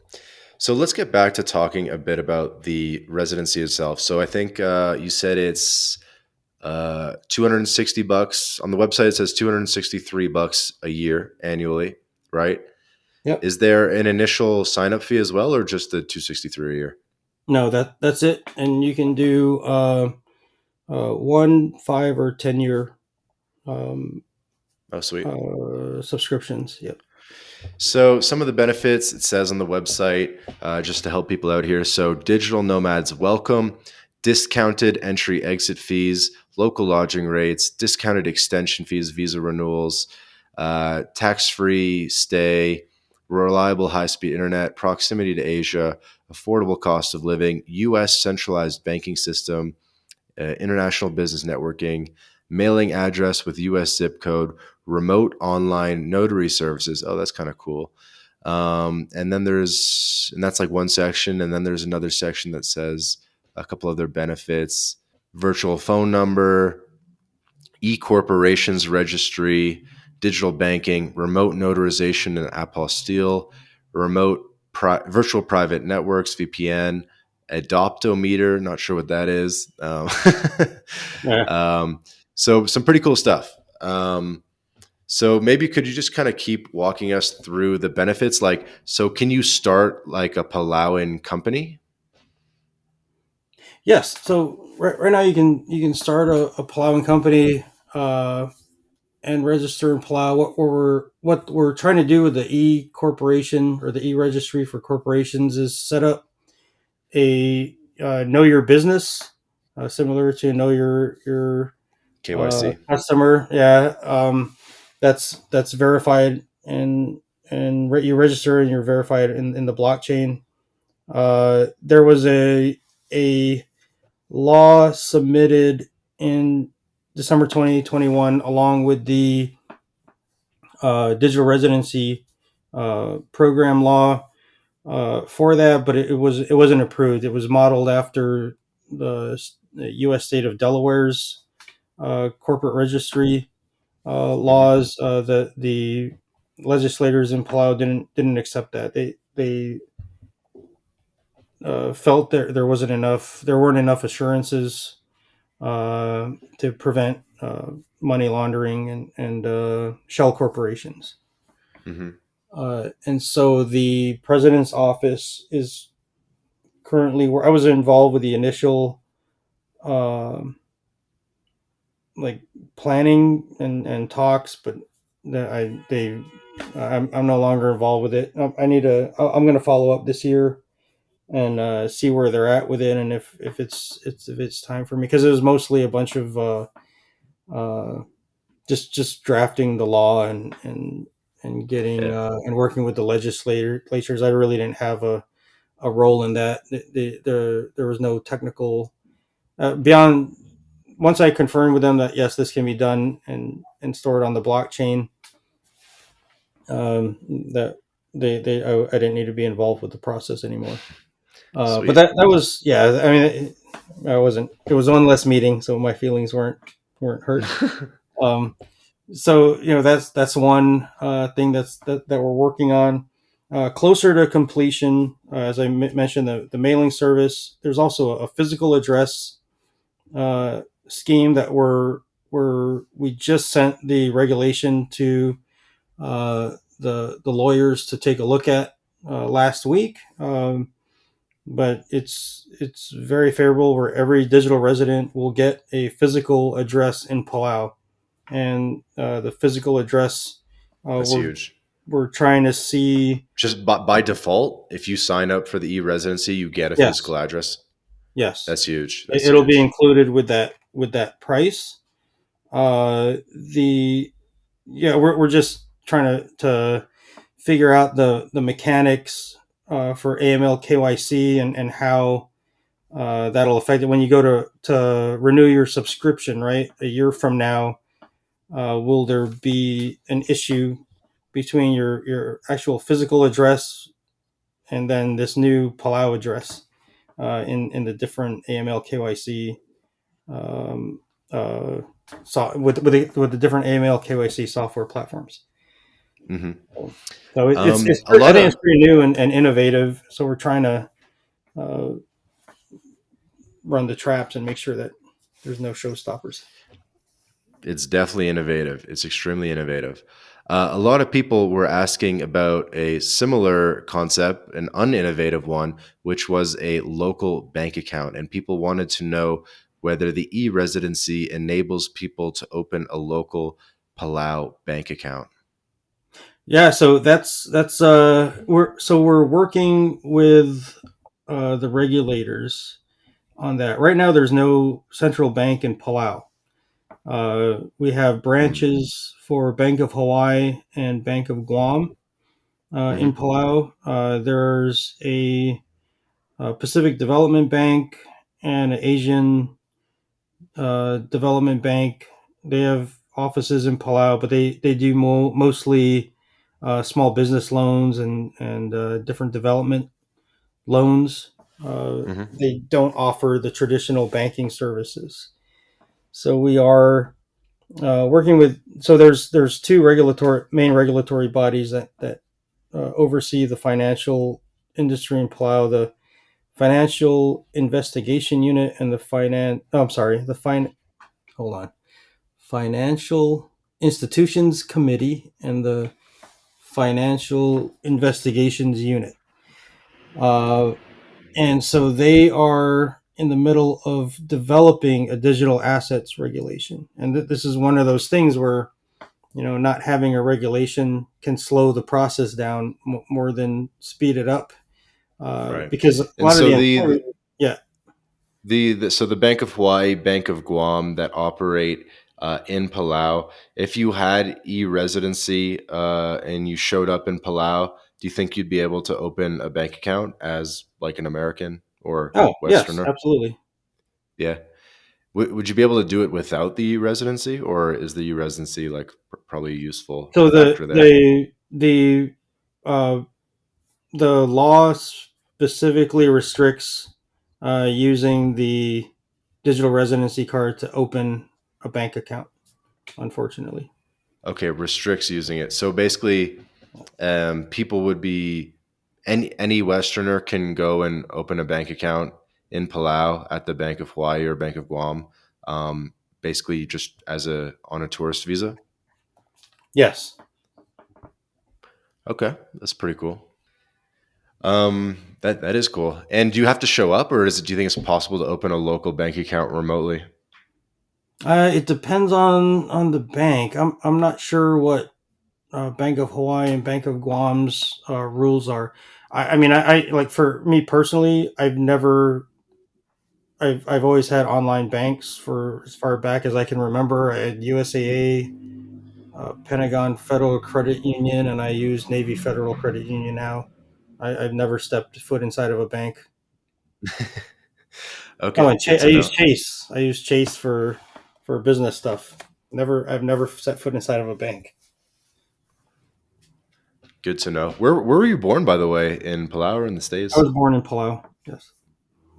So let's get back to talking a bit about the residency itself. So I think you said it's $260 on the website. It says $263 a year annually, right? Yep. Is there an initial sign up fee as well, or just the 263 a year? No, that's it, and you can do 1, 5, or 10 year um, Oh, sweet. subscriptions. Yep. So, some of the benefits it says on the website, just to help people out here. So, digital nomads welcome, discounted entry exit fees, local lodging rates, discounted extension fees, visa renewals, tax-free stay, reliable high-speed internet, proximity to Asia, affordable cost of living, U.S. centralized banking system, international business networking, mailing address with U.S. zip code, remote online notary services. Oh, that's kind of cool. And that's like one section. And then there's another section that says a couple other benefits: virtual phone number, e-corporations registry, digital banking, remote notarization and apostille, virtual private networks, VPN, adoptometer. Not sure what that is. Yeah. Um, so some pretty cool stuff. So maybe could you just kind of keep walking us through the benefits? Like, so can you start like a Palauan company? Yes. So right now you can start a plowing company uh, and register in Palau. What we're trying to do with the e corporation or the e registry for corporations is set up a know your business, similar to know your KYC. customer. Yeah, that's verified and you register and you're verified in the blockchain. There was a law submitted in December 2021 along with the digital residency program law for that, but it wasn't approved. It was modeled after the U.S. state of Delaware's corporate registry Mm-hmm. laws. The legislators in Palau didn't accept that. They felt there weren't enough assurances to prevent money laundering and shell corporations. Mm-hmm. And so the president's office is currently where I was involved with the initial um, like planning and talks, but I'm no longer involved with it. I'm going to follow up this year and see where they're at with it, and if it's time for me, because it was mostly a bunch of uh, just drafting the law and getting Yeah. and working with the legislators. I really didn't have a role in that. There was no technical beyond. Once I confirmed with them that yes, this can be done and stored on the blockchain, that I didn't need to be involved with the process anymore. But Sweet. that was yeah. I mean, I wasn't. It was one less meeting, so my feelings weren't hurt. Um, so that's one thing that we're working on. Closer to completion, as I mentioned, the mailing service. There's also a physical address scheme that we just sent the regulation to the lawyers to take a look at last week. But it's very favorable where every digital resident will get a physical address in Palau, and the physical address uh, That's we're huge. we're trying to see. Just by default, if you sign up for the e-residency, you get a Yes, physical address. yes, That's huge. That's it'll be huge. included with that price. The Yeah, we're just trying to figure out the mechanics for AML KYC and how that'll affect it when you go to renew your subscription, right? A year from now, will there be an issue between your actual physical address and then this new Palau address in the different AML KYC um, uh, with the different AML KYC software platforms? Hmm. So A I lot think it's of pretty new and innovative. So we're trying to uh, run the traps and make sure that there's no showstoppers. It's definitely innovative. It's extremely innovative. A lot of people were asking about a similar concept, an uninnovative one, which was a local bank account. And people wanted to know whether the e residency enables people to open a local Palau bank account. Yeah, so that's we're working with the regulators on that. Right now, there's no central bank in Palau. We have Mm. branches for Bank of Hawaii and Bank of Guam in Hmm. Palau. There's a Pacific Development Bank and an Asian Development Bank. They have offices in Palau, but they do mostly small business loans and different development loans. Hmm. They don't offer the traditional banking services. So we are working with. So there's two main regulatory bodies that oversee the financial industry in Palau: the Financial Investigation Unit and the finance. Oh, I'm sorry, the fine. Hold on, Financial Institutions Committee and the Financial Investigations Unit. Uh, and so they are in the middle of developing a digital assets regulation. And this is one of those things where, not having a regulation can slow the process down more than speed it up. Right. Because a And lot of so the the employees, yeah. so the Bank of Hawaii, Bank of Guam that operate in Palau, if you had e-residency and you showed up in Palau, do you think you'd be able to open a bank account as like an American or Oh, yes, Westerner? absolutely. Yeah. Would you be able to do it without the e-residency, or is the e-residency like probably a useful So factor there? uh, the law specifically restricts using the digital residency card to open a bank account. Unfortunately, Okay, restricts using it. So basically, people would be any Westerner can go and open a bank account in Palau at the Bank of Hawaii or Bank of Guam, basically just as a on a tourist visa. yes. Okay, that's pretty cool. That is cool. And do you have to show up, or do you think it's possible to open a local bank account remotely? It depends on the bank. I'm not sure what Bank of Hawaii and Bank of Guam's rules are. I mean, I like for me personally, I've always had online banks for as far back as I can remember. I had USAA, Pentagon Federal Credit Union, and I use Navy Federal Credit Union now. I've never stepped foot inside of a bank. Oh, Okay, and good I to use know. Chase. I use Chase for business stuff. I've never set foot inside of a bank. Good to know. Where were you born, by the way, in Palau or in the I States? was born in Palau. Yes.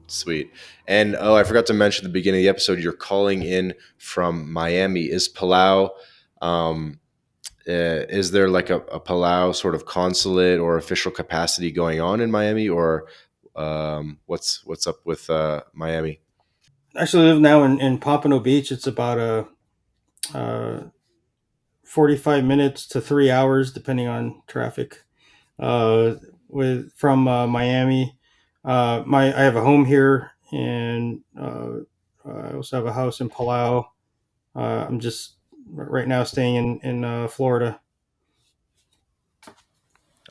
Sweet. And oh, I forgot to mention at the beginning of the episode, you're calling in from Miami. Is Palau, is there like a Palau sort of consulate or official capacity going on in Miami, or what's up with Miami? Actually, I live now in Pompano Beach. It's about a 45 minutes to 3 hours, depending on traffic. Uh, with from Miami, I have a home here, and I also have a house in Palau. I'm just right now staying in Florida.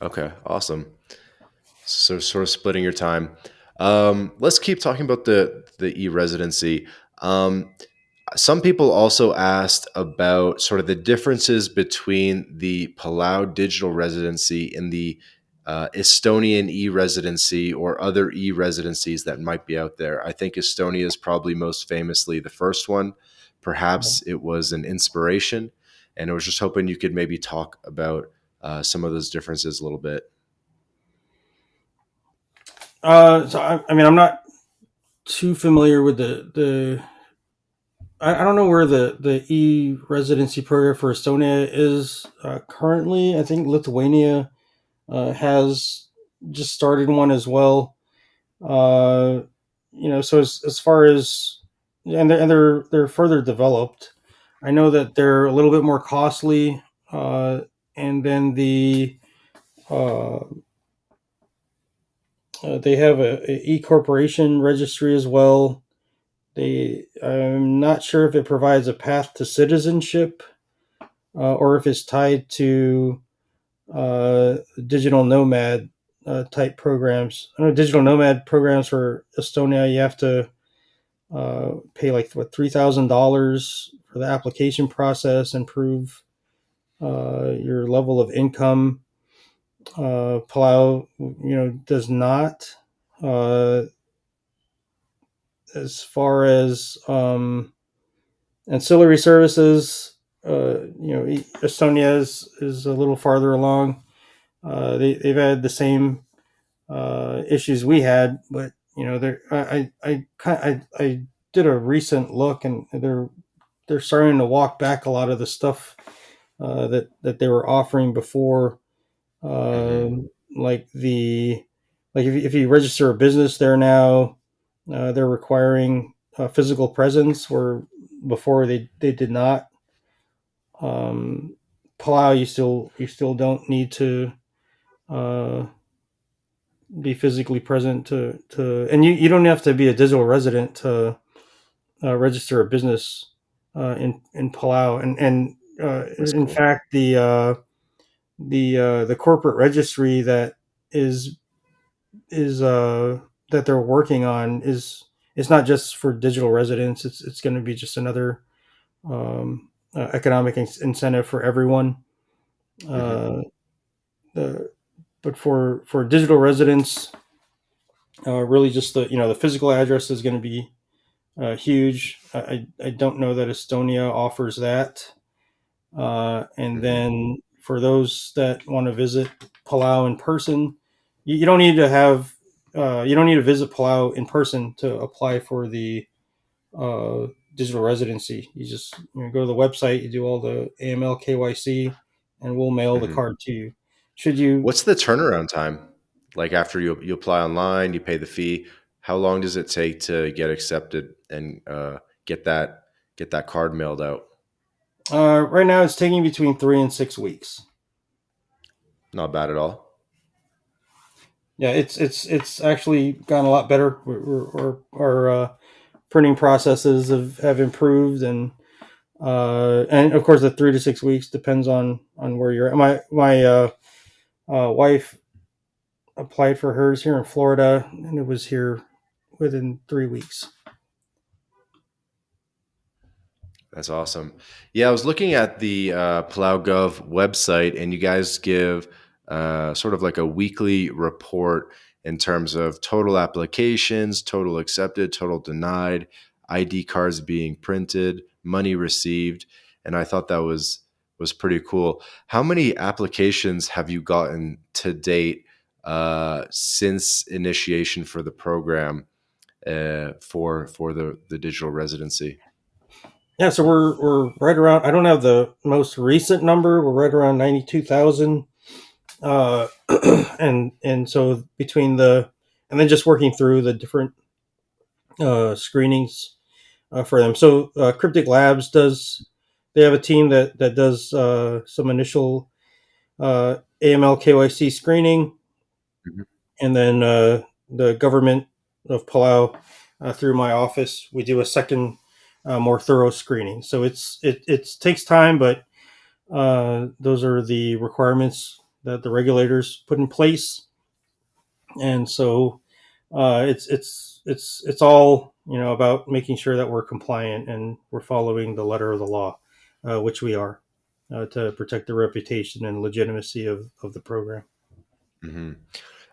Okay, awesome. So sort of splitting your time. Let's keep talking about the e-residency. Some people also asked about sort of the differences between the Palau digital residency and the Estonian e-residency or other e-residencies that might be out there. I think Estonia is probably most famously the first one. Perhaps it was an inspiration, and I was just hoping you could maybe talk about some of those differences a little bit. I mean, I'm not too familiar with the. I don't know where the e residency program for Estonia is currently. I think Lithuania has just started one as well. Uh, so as far as they're further developed. I know that they're a little bit more costly, and then uh, they have a e corporation registry as well. I'm not sure if it provides a path to citizenship or if it's tied to digital nomad type programs. I know digital nomad programs for Estonia, you have to pay like what $3,000 for the application process, improve your level of income. Palau, does not. Uh, as far as ancillary services, Estonia is a little farther along. They've had the same issues we had, but I did a recent look, and they're starting to walk back a lot of the stuff that they were offering before, Mm-hmm. like if you register a business there now, they're requiring physical presence where before they did not. Um, Palau, you still don't need to uh, be physically present and you don't have to be a digital resident to register a business in Palau, and That's in cool. fact the corporate registry is is that they're working on is it's not just for digital residents. It's going to be just another economic incentive for everyone. Mm-hmm. Uh, the, but for digital residents, really just the physical address is going to be huge. I don't know that Estonia offers that. And Mm-hmm. then for those that want to visit Palau in person, you don't need to have you don't need to visit Palau in person to apply for the uh, digital residency. You just go to the website, you do all the AML KYC, and we'll mail the Mm-hmm. card to you. Should you What's the turnaround time? Like after you apply online, you pay the fee. How long does it take to get accepted and get that get that card mailed out? right now it's taking between 3 and 6 weeks. Not bad at all. Yeah, it's actually gotten a lot better. Our printing processes have improved, and of course the 3 to 6 weeks depends on where you're at. My wife applied for hers here in Florida, and it was here within 3 weeks. That's awesome. Yeah, I was looking at the Palau Gov website, and you guys give sort of like a weekly report in terms of total applications, total accepted, total denied, ID cards being printed, money received, and I thought that was pretty cool. How many applications have you gotten to date since initiation for the program for the digital residency? Yeah, so we're right around. I don't have the most recent number. We're right around 92,000, uh, and so between and then just working through the different screenings for them. So Cryptic Labs does. They have a team that does some initial AML KYC screening, Mhm. and then the government of Palau through my office, we do a second, more thorough screening. So it takes time, but those are the requirements that the regulators put in place, and so it's all about making sure that we're compliant and we're following the letter of the law, which we are, to protect the reputation and legitimacy of the program. Mhm.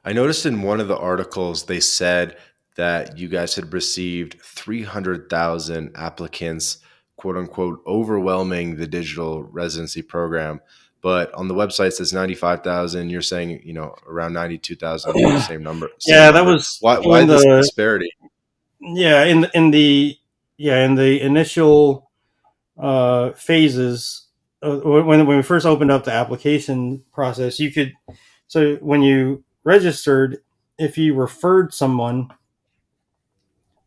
I noticed in one of the articles they said that you guys had received 300,000 applicants, quote unquote, overwhelming the digital residency program. But on the website it says 95,000. You're saying, around 92,000, same number, same Yeah, that number. was Why in this the disparity? yeah in the yeah in the initial phases. When we first opened up the application process, you could so when you registered, if you referred someone,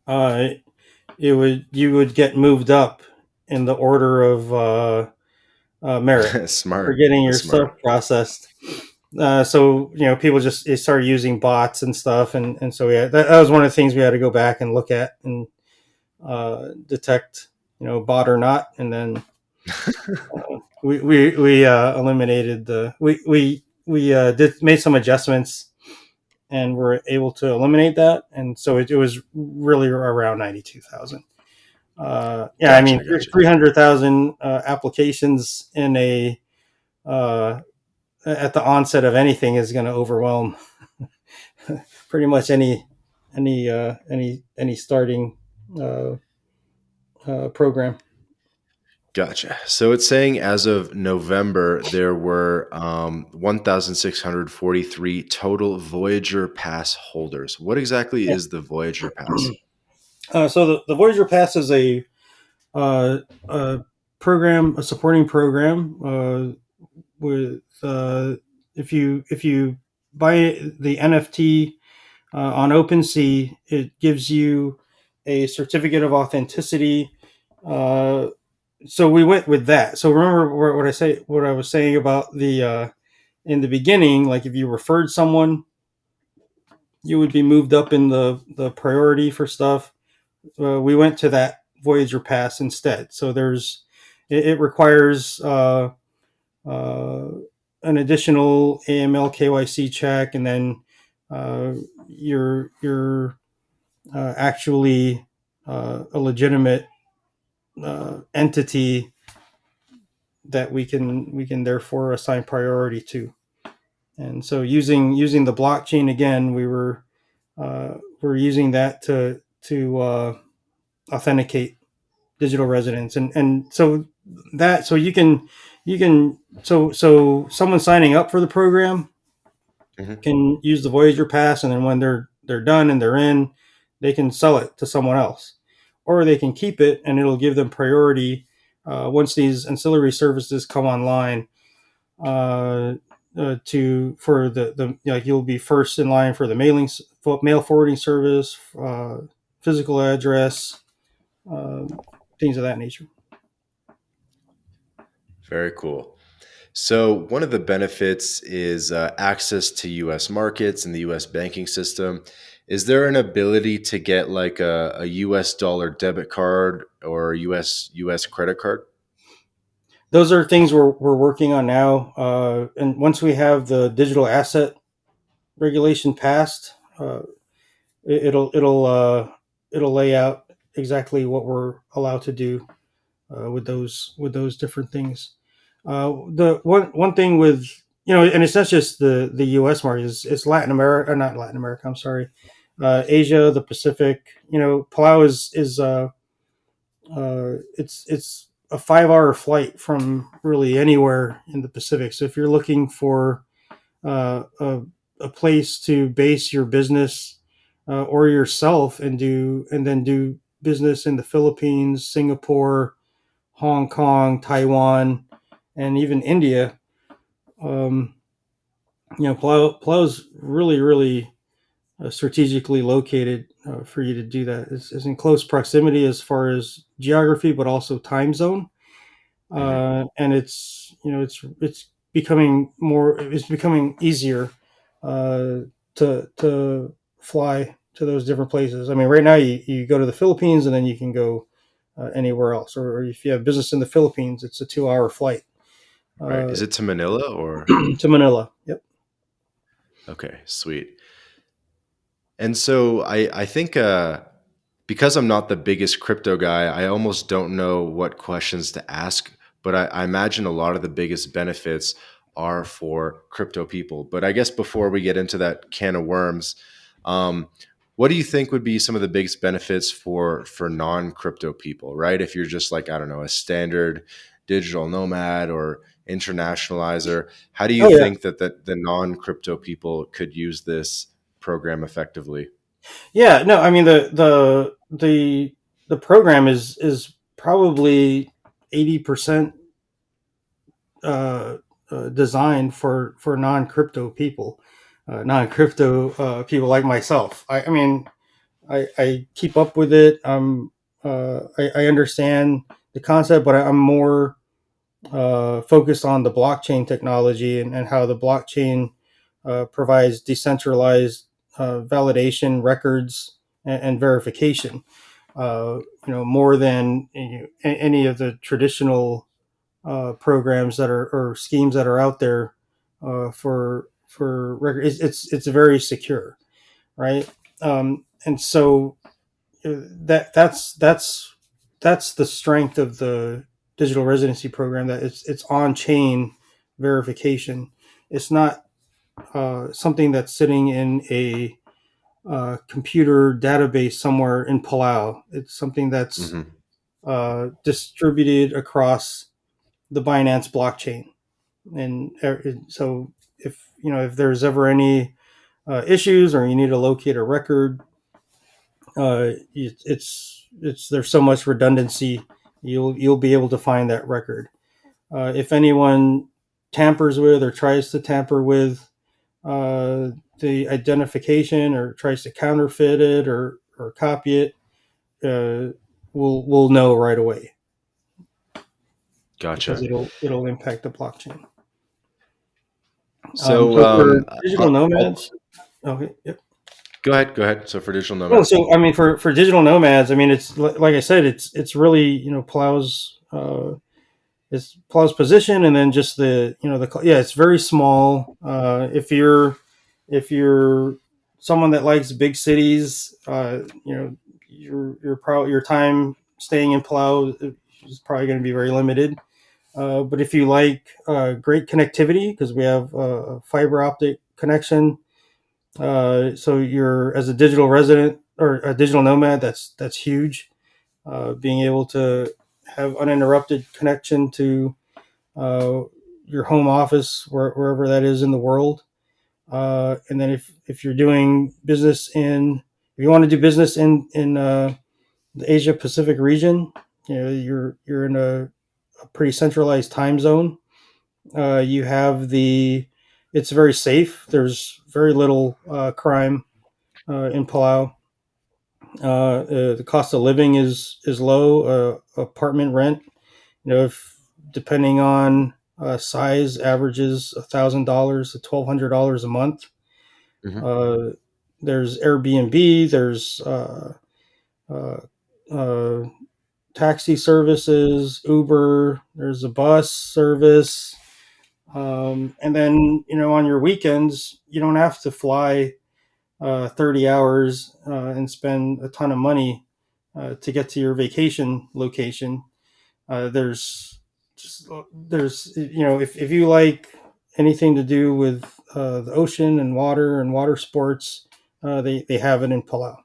uh, it would you would get moved up in the order of merit for Smart. getting That's your stuff smart. processed. So people just they started using bots and stuff, and so yeah, that was one of the things we had to go back and look at and detect, bot or not, and then we eliminated we did made some adjustments and were able to eliminate that, and so it was really around 92,000. Yeah, I mean, Gotcha, gotcha. 300,000 applications in a at the onset of anything is going to overwhelm pretty much any starting uh, program. Gotcha. So it's saying as of November, there were 1,643 total Voyager Pass holders. What exactly Yeah. is the Voyager Pass? So the Voyager Pass is uh, a program, a supporting program with if you buy the NFT on OpenSea, it gives you a certificate of authenticity. Uh, so we went with that. So remember what I was saying about the in the beginning, like if you referred someone, you would be moved up in the priority for stuff. We went to that Voyager Pass instead. So it requires uh, an additional AML KYC check, and then uh, you're actually a legitimate entity that we can therefore assign priority to. And so using the blockchain again, we're using that to authenticate digital residents, and so you can so someone signing up for the program Hmm. can use the Voyager Pass, and then when they're done and they're in, they can sell it to someone else, or they can keep it and it'll give them priority once these ancillary services come online. Uh, to for the like you'll be first in line for the mail forwarding service, physical address, uh, things of that nature. Very cool. So, one of the benefits is access to US markets and the US banking system. Is there an ability to get like a US dollar debit card or US credit card? Those are things we're working on now. And once we have the digital asset regulation passed, it'll lay out exactly what we're allowed to do with those different things. The one thing with and it's not just the U.S. market; it's Latin America, not Latin America. I'm sorry, Asia, the Pacific. Palau is it's a 5 hour flight from really anywhere in the Pacific. So if you're looking for a place to base your business or yourself and then do business in the Philippines, Singapore, Hong Kong, Taiwan, and even India, um, Palau's really strategically located for you to do that. It's in close proximity as far as geography, but also time zone. Hmm. And it's becoming easier uh, to fly to those different places. I mean, right now you go to the Philippines and then you can go anywhere else, or if you have business in the Philippines, it's a 2 hour flight Right. uh, Is it to Manila or? to Manila. Yep. Okay, sweet. And so I think because I'm not the biggest crypto guy, I almost don't know what questions to ask. But I imagine a lot of the biggest benefits are for crypto people. But I guess before we get into that can of worms, um, what do you think would be some of the biggest benefits for non crypto people? Right, if you're just like I don't know a standard digital nomad or internationalizer, how do you Oh yeah. think that the non crypto people could use this program effectively? Yeah. No, I mean the program is probably 80% uh, designed for non crypto people, non crypto people like myself. I mean, I keep up with it. I understand the concept, but I'm more focused on the blockchain technology and how the blockchain provides decentralized validation, records, and verification. More than any of the traditional programs that are or schemes that are out there for record. It's very secure, right? And so that's that's the strength of the digital residency program, that it's on chain verification. It's not something that's sitting in a computer database somewhere in Palau. It's something that's Hmm. distributed across the Binance blockchain. And so if there's ever any issues, or you need to locate a record, it's there's so much redundancy, you'll be able to find that record. If anyone tampers with or tries to tamper with uh, the identification, or tries to counterfeit it, or copy it, we'll know right away, because Gotcha. it'll impact the blockchain. So, So for digital I'll, nomads, okay, yep. go ahead. Go ahead. So for digital Well, nomads. so I mean, for digital nomads, I mean, it's like I said, it's really, Palau's is Plow's position, and then just yeah, it's very small. If you're someone that likes big cities, your time staying in Palau is probably going to be very limited. But if you like great connectivity, because we have a fiber optic connection, so you're, as a digital resident or a digital nomad, that's huge. Being able to have uninterrupted connection to uh, your home office, wherever that is in the world. And then if you're doing business if you want to do business in the Asia Pacific region, you're in a pretty centralized time zone. You have it's very safe. There's very little crime in Palau. The cost of living is low. Apartment rent, if depending on size, averages $1,000 to $1,200 a month. Hmm. Uh, there's Airbnb. There's uh, uh, taxi services, Uber. There's a bus service. And then, on your weekends, you don't have to fly 30 hours and spend a ton of money to get to your vacation location. There's if you like anything to do with the ocean and water sports, they have it in Palau.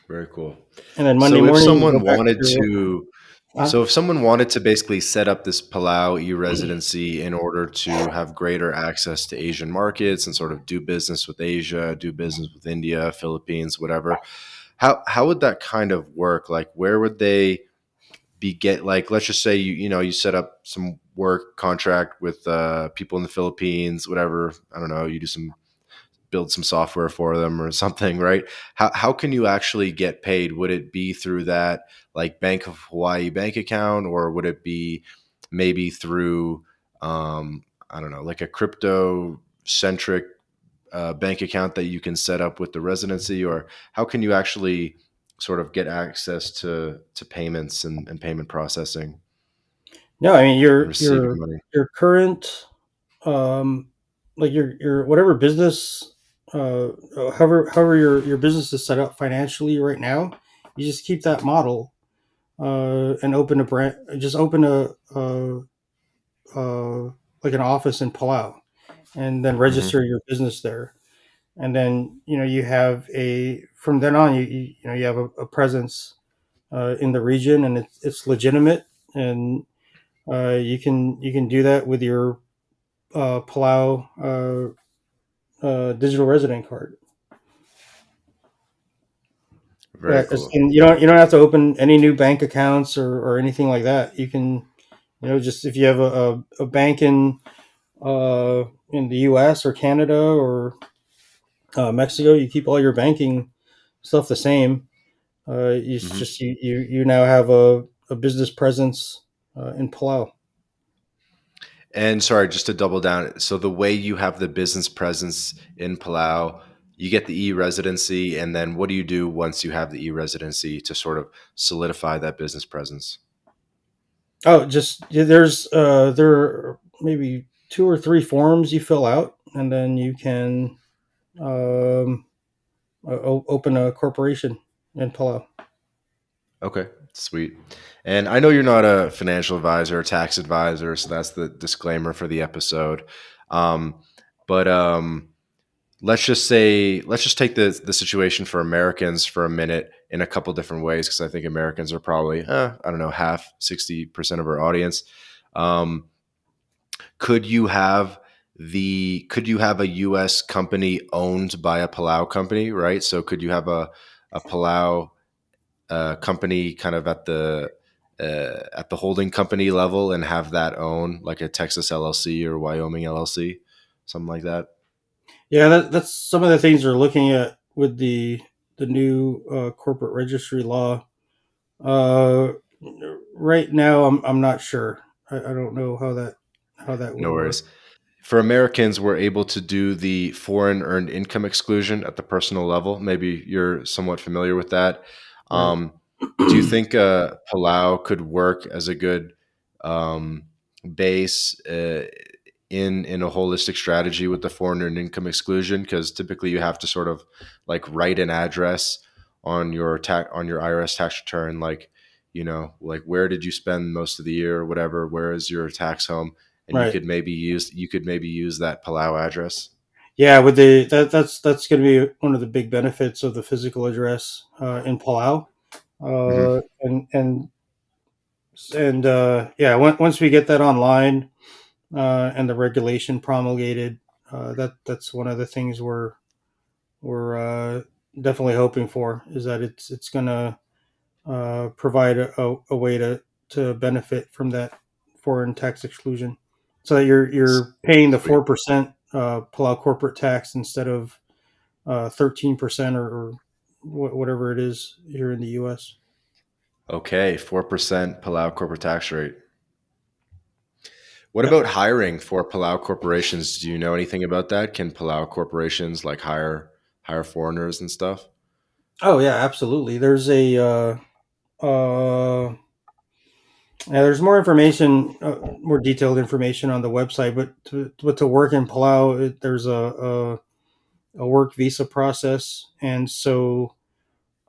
Very cool. And then Monday So if morning you someone go back wanted to to, uh, so if someone wanted to basically set up this Palau e-residency in order to have greater access to Asian markets and sort of do business with Asia, do business with India, Philippines, whatever, how would that kind of work? Like, where would they like, let's just say you set up some work contract with people in the Philippines, whatever. I don't know, you do some build some software for them or something, right? How can you actually get paid? Would it be through that like Bank of Hawaii bank account, or would it be maybe through I don't know, like a crypto centric bank account that you can set up with the residency, or how can you actually sort of get access to payments and payment processing no, I mean and receiving money? your current um, like your whatever business, however your business is set up financially right now, you just keep that model, and open a brand, just open uh, like an office in Palau, and then Hmm. register your business there. And then you have a from then on, you have a presence in the region, and it's legitimate. And you can do that with your Palau digital resident card. Very cool. And you don't have to open any new bank accounts, or anything like that. You can, just if you have a bank in the U.S. or Canada or Mexico, you keep all your banking stuff the same. Hmm. You now have a business presence in Palau. And sorry, just to double down. So the way you have the business presence in Palau, you get the e-residency, and then what do you do once you have the e-residency to sort of solidify that business presence? Oh, just yeah, there are maybe two or three forms you fill out, and then you can open a corporation in Palau. Okay, sweet. And I know you're not a financial advisor or tax advisor, so that's the disclaimer for the episode. Um, but let's just take the situation for Americans for a minute in a couple different ways because I think Americans are probably I don't know, half 60% of our audience. Um, could you have could you have a U.S. company owned by a Palau company, right? So could you have a Palau company kind of at the holding company level and have that own like a Texas LLC or Wyoming LLC, something like that? Yeah, that's some of the things they're looking at with the new corporate registry law. Uh, right now, I'm not sure. I don't know how that would No work. worries. For Americans, we're able to do the foreign earned income exclusion at the personal level. Maybe you're somewhat familiar with that. Right. Um, do you think Palau could work as a good um, base in a holistic strategy with the foreign earned income exclusion? Because typically you have to sort of like write an address on your on your IRS tax return, like like where did you spend most of the year or whatever? Where is your tax home? And Right. you could maybe use that Palau address. Yeah, with that's going to be one of the big benefits of the physical address in Palau. Hmm. Yeah, once we get that online and the regulation promulgated, that's one of the things we're definitely hoping for is that it's going to provide a way to benefit from that foreign tax exclusion, so that you're paying the Sweet. 4% Palau corporate tax instead of 13% or whatever it is here in the U.S. Okay, 4% Palau corporate tax rate. What Yep. about hiring for Palau corporations? Do you know anything about that? Can Palau corporations like hire foreigners and stuff? Oh yeah, absolutely. Yeah, there's more information, more detailed information on the website. But to work in Palau, there's a work visa process, and so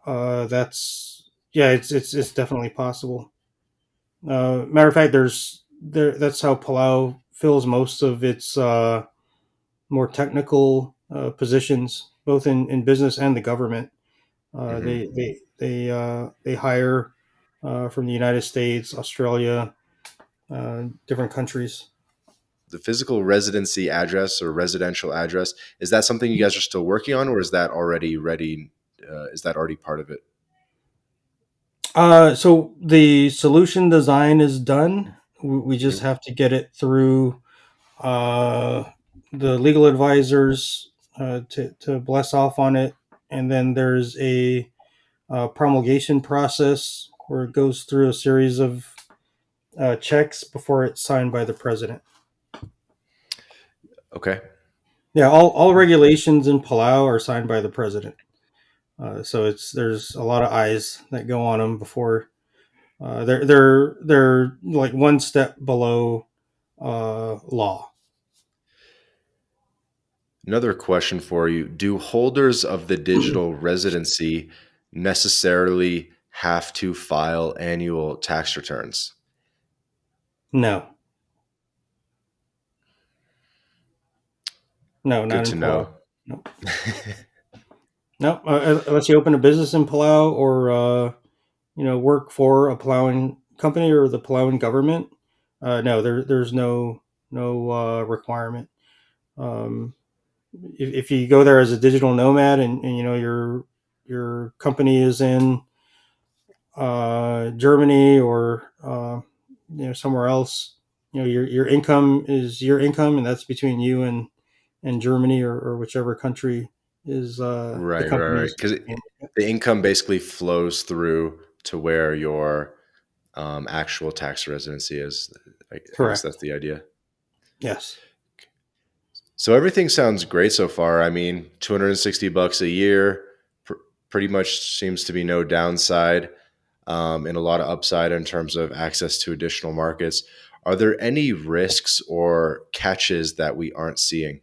that's yeah, it's definitely possible. Matter of fact, that's how Palau fills most of its more technical positions, both in business and the government. Hmm. They hire from the United States, Australia, different countries. The physical residency address or residential address, is that something you guys are still working on, or is that already ready? Is that already part of it? So the solution design is done. We just Hmm. have to get it through uh, the legal advisors to bless off on it, and then there's a promulgation process where it goes through a series of checks before it's signed by the president. Okay. Yeah, all regulations in Palau are signed by the president. So there's a lot of eyes that go on them before they're like one step below law. Another question for you. Do holders of the digital residency necessarily have to file annual tax returns? No, no, not Good in to Palau. know. No, no, unless you open a business in Palau or work for a Palauan company or the Palauan government. No, there's no requirement. Um, if you go there as a digital nomad and your company is in Germany or somewhere else, your income is your income, and that's between you and Germany or whichever country is the Right, right, company right. is. Because the income basically flows through to where your actual tax residency is. I guess that's Correct. the idea. Yes. So everything sounds great so far. I mean, $260 a year pr- pretty much seems to be no downside, and a lot of upside in terms of access to additional markets. Are there any risks or catches that we aren't seeing?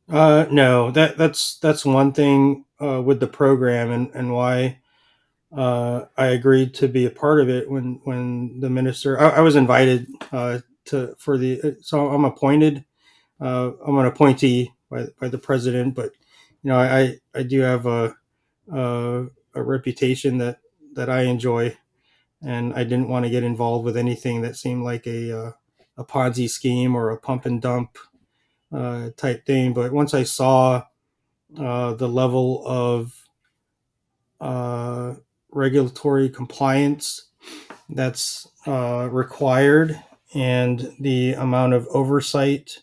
No, that's one thing with the program and why. I agreed to be a part of it when the minister. I was invited to for the. So I'm appointed. I'm an appointee by the president, but I do have a, a reputation that I enjoy, and I didn't want to get involved with anything that seemed like a Ponzi scheme or a pump and dump type thing. But once I saw the level of uh, regulatory compliance that's required and the amount of oversight,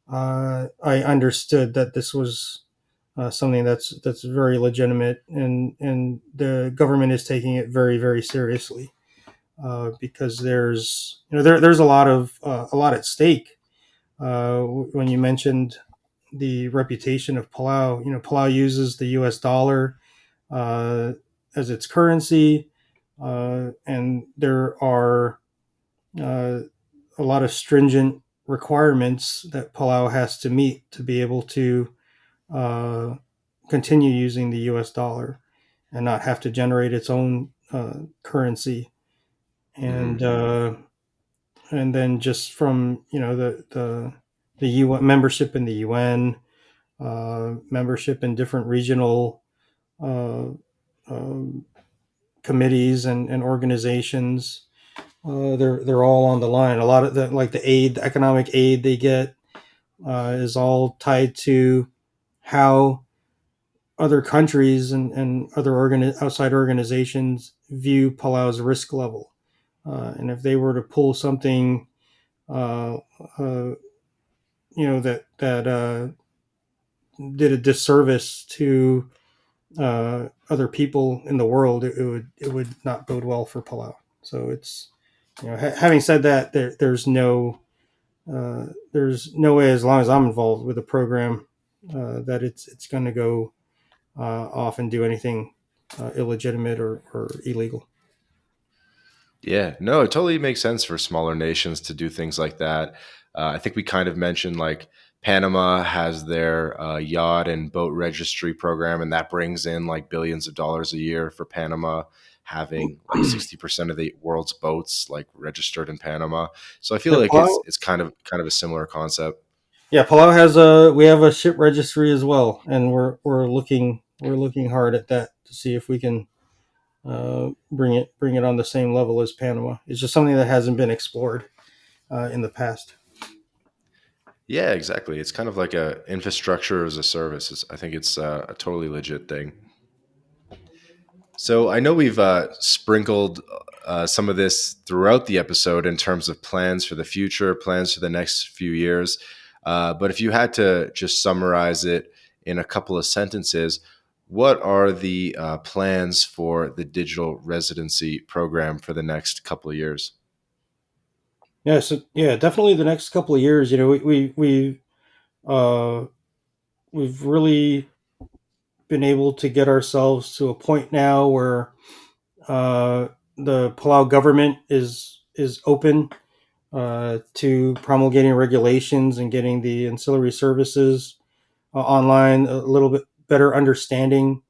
I understood that this was something that's very legitimate, and the government is taking it very very seriously because there's a lot at stake. When you mentioned the reputation of Palau, Palau uses the U.S. dollar uh, as its currency, and there are uh, a lot of stringent requirements that Palau has to meet to be able to uh, continue using the U.S. dollar and not have to generate its own currency. And Hmm. and then just from the UN membership in the UN, membership in different regional uh, um, committees and organizations. They're all on the line. A lot of the economic aid they get is all tied to how other countries and other outside organizations view Palau's risk level. And if they were to pull something, uh, uh, that did a disservice to other people in the world, it would not bode well for Palau. So it's having said that, there's no way, as long as I'm involved with the program, that it's going to go off and do anything illegitimate or illegal. Yeah, no, it totally makes sense for smaller nations to do things like that. I think we kind of mentioned like Panama has their yacht and boat registry program, and that brings in like billions of dollars a year for Panama, having like 60% of the world's boats like registered in Panama. So I feel Yeah, like Palau. it's kind of a similar concept. Yeah, Palau has a we have a ship registry as well, and we're looking hard at that to see if we can bring it on the same level as Panama. It's just something that hasn't been explored in the past. Yeah, exactly. It's kind of like a infrastructure as a service. I think it's a totally legit thing. So I know we've sprinkled some of this throughout the episode in terms of plans for the future, plans for the next few years. But if you had to just summarize it in a couple of sentences, what are the plans for the digital residency program for the next couple of years? Yeah, so yeah, definitely the next couple of years. Uh, we've really been able to get ourselves to a point now where uh, the Palau government is open to promulgating regulations and getting the ancillary services online, a little bit better understanding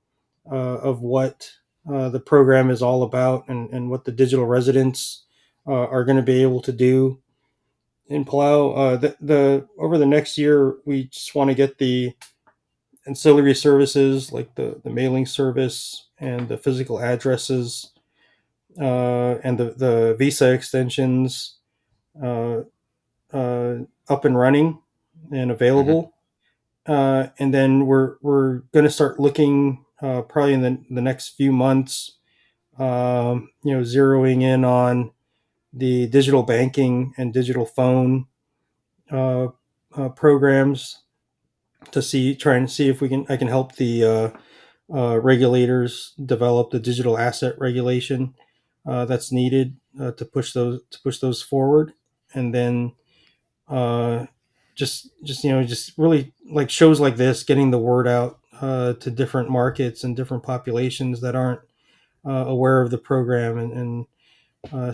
of what the program is all about, and what the digital residents are going to be able to do in Palau. The over the next year, we just want to get the ancillary services like the mailing service and the physical addresses and the visa extensions uh, uh, up and running and Hmm. available. And then we're going to start looking probably in the next few months, zeroing in on the digital banking and digital phone uh, programs to try and see if I can help the regulators develop the digital asset regulation that's needed to push those forward, and then just really like shows like this, getting the word out to different markets and different populations that aren't aware of the program, and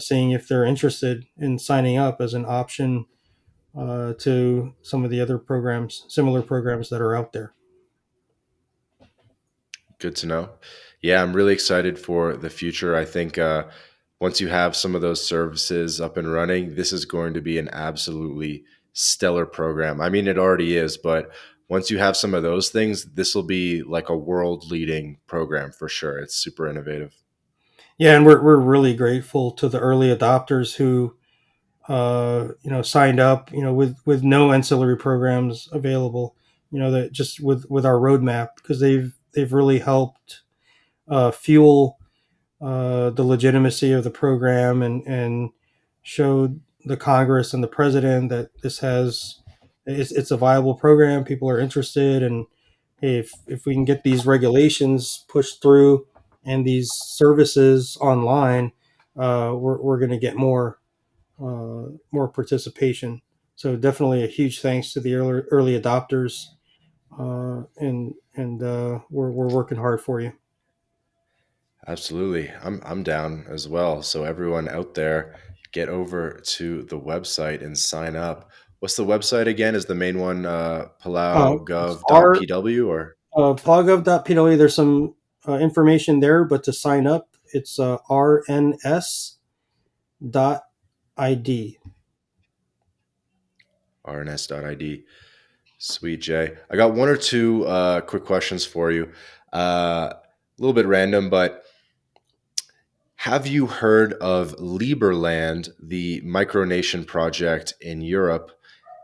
seeing if they're interested in signing up as an option to some of the other programs, similar programs that are out there. Good to know. Yeah, I'm really excited for the future. I think once you have some of those services up and running, this is going to be an absolutely stellar program. I mean, it already is, but once you have some of those things, this will be like a world leading program for sure. It's super innovative. Yeah, and we're really grateful to the early adopters who signed up, with no ancillary programs available, that just with our roadmap, because they've really helped fuel the legitimacy of the program, and showed the Congress and the president that it's a viable program. People are interested, and hey, if we can get these regulations pushed through and these services online, we're going to get more participation. So definitely a huge thanks to the early adopters, and we're working hard for you. Absolutely. I'm down as well. So everyone out there, get over to the website and sign up. What's the website again? Is the main one It's our palaugov.pw or plugov.pw. There's some information there, but to sign up, it's rns.id. rns.id? Sweet Jay. I got one or two quick questions for you. A little bit random, but have you heard of Lieberland, the micronation project in Europe?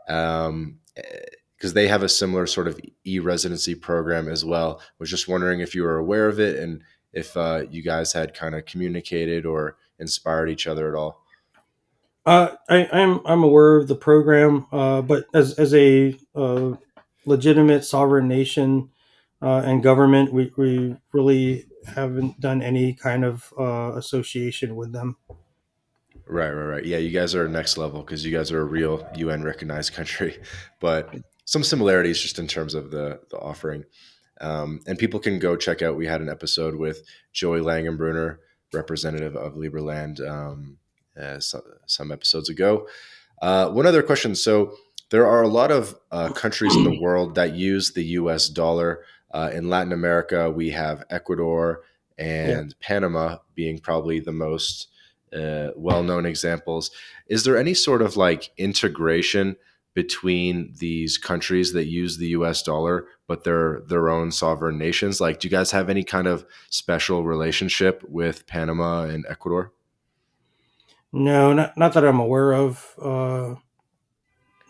Because they have a similar sort of e-residency program as well. Was just wondering if you were aware of it and if you guys had kind of communicated or inspired each other at all. I'm aware of the program, but as a legitimate sovereign nation and government, we really haven't done any kind of association with them. Right, right, right. Yeah, you guys are next level because you guys are a real UN recognized country, but some similarities just in terms of the offering. And people can go check out. We had an episode with Joey Langenbrunner, representative of Lieberland, some episodes ago. One other question. So there are a lot of countries in the world that use the U.S. dollar. In Latin America, we have Ecuador Yeah. and Panama being probably the most well-known examples. Is there any sort of like integration between these countries that use the US dollar, but they're their own sovereign nations? Like, do you guys have any kind of special relationship with Panama and Ecuador? No, not that I'm aware of.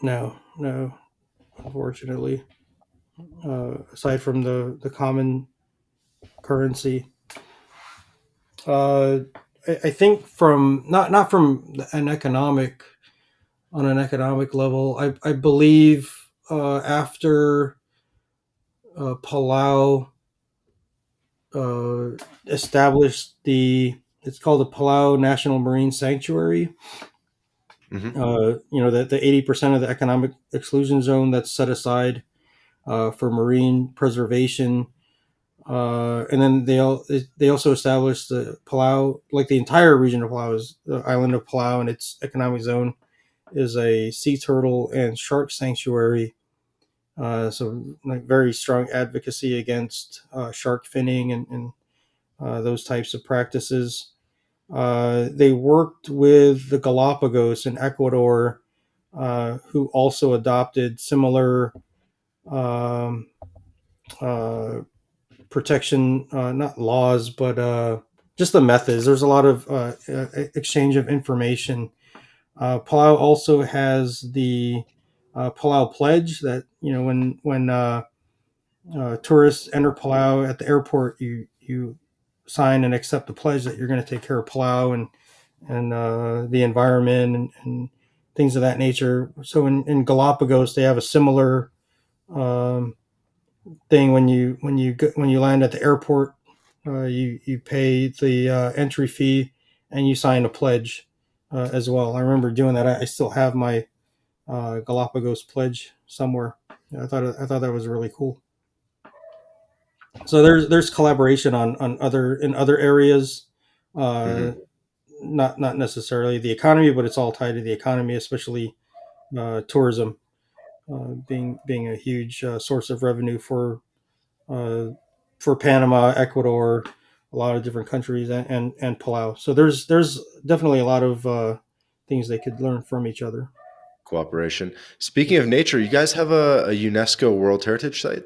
No, no, unfortunately. Aside from the common currency, uh, I think from not from an economic on an economic level, I believe after Palau uh, established it's called the Palau National Marine Sanctuary. Hmm. The 80% of the economic exclusion zone that's set aside for marine preservation. And then they also established the Palau, like the entire region of Palau is the island of Palau, and its economic zone is a sea turtle and shark sanctuary. So like very strong advocacy against shark finning and those types of practices. They worked with the Galapagos in Ecuador, who also adopted similar um, uh, protection, not laws, but just the methods. There's a lot of exchange of information. Palau also has the Palau Pledge that when tourists enter Palau at the airport, you sign and accept the pledge that you're going to take care of Palau and the environment and things of that nature. So in Galapagos, they have a similar um, thing when you land at the airport. You pay the entry fee and you sign a pledge as well. I remember doing that. I still have my Galapagos pledge somewhere. I thought that was really cool. So there's collaboration on other areas, uh, Hmm. not necessarily the economy, but it's all tied to the economy, especially tourism being a huge source of revenue for for Panama, Ecuador, a lot of different countries, and Palau. So there's definitely a lot of things they could learn from each other. Cooperation. Speaking of nature, you guys have a UNESCO World Heritage Site?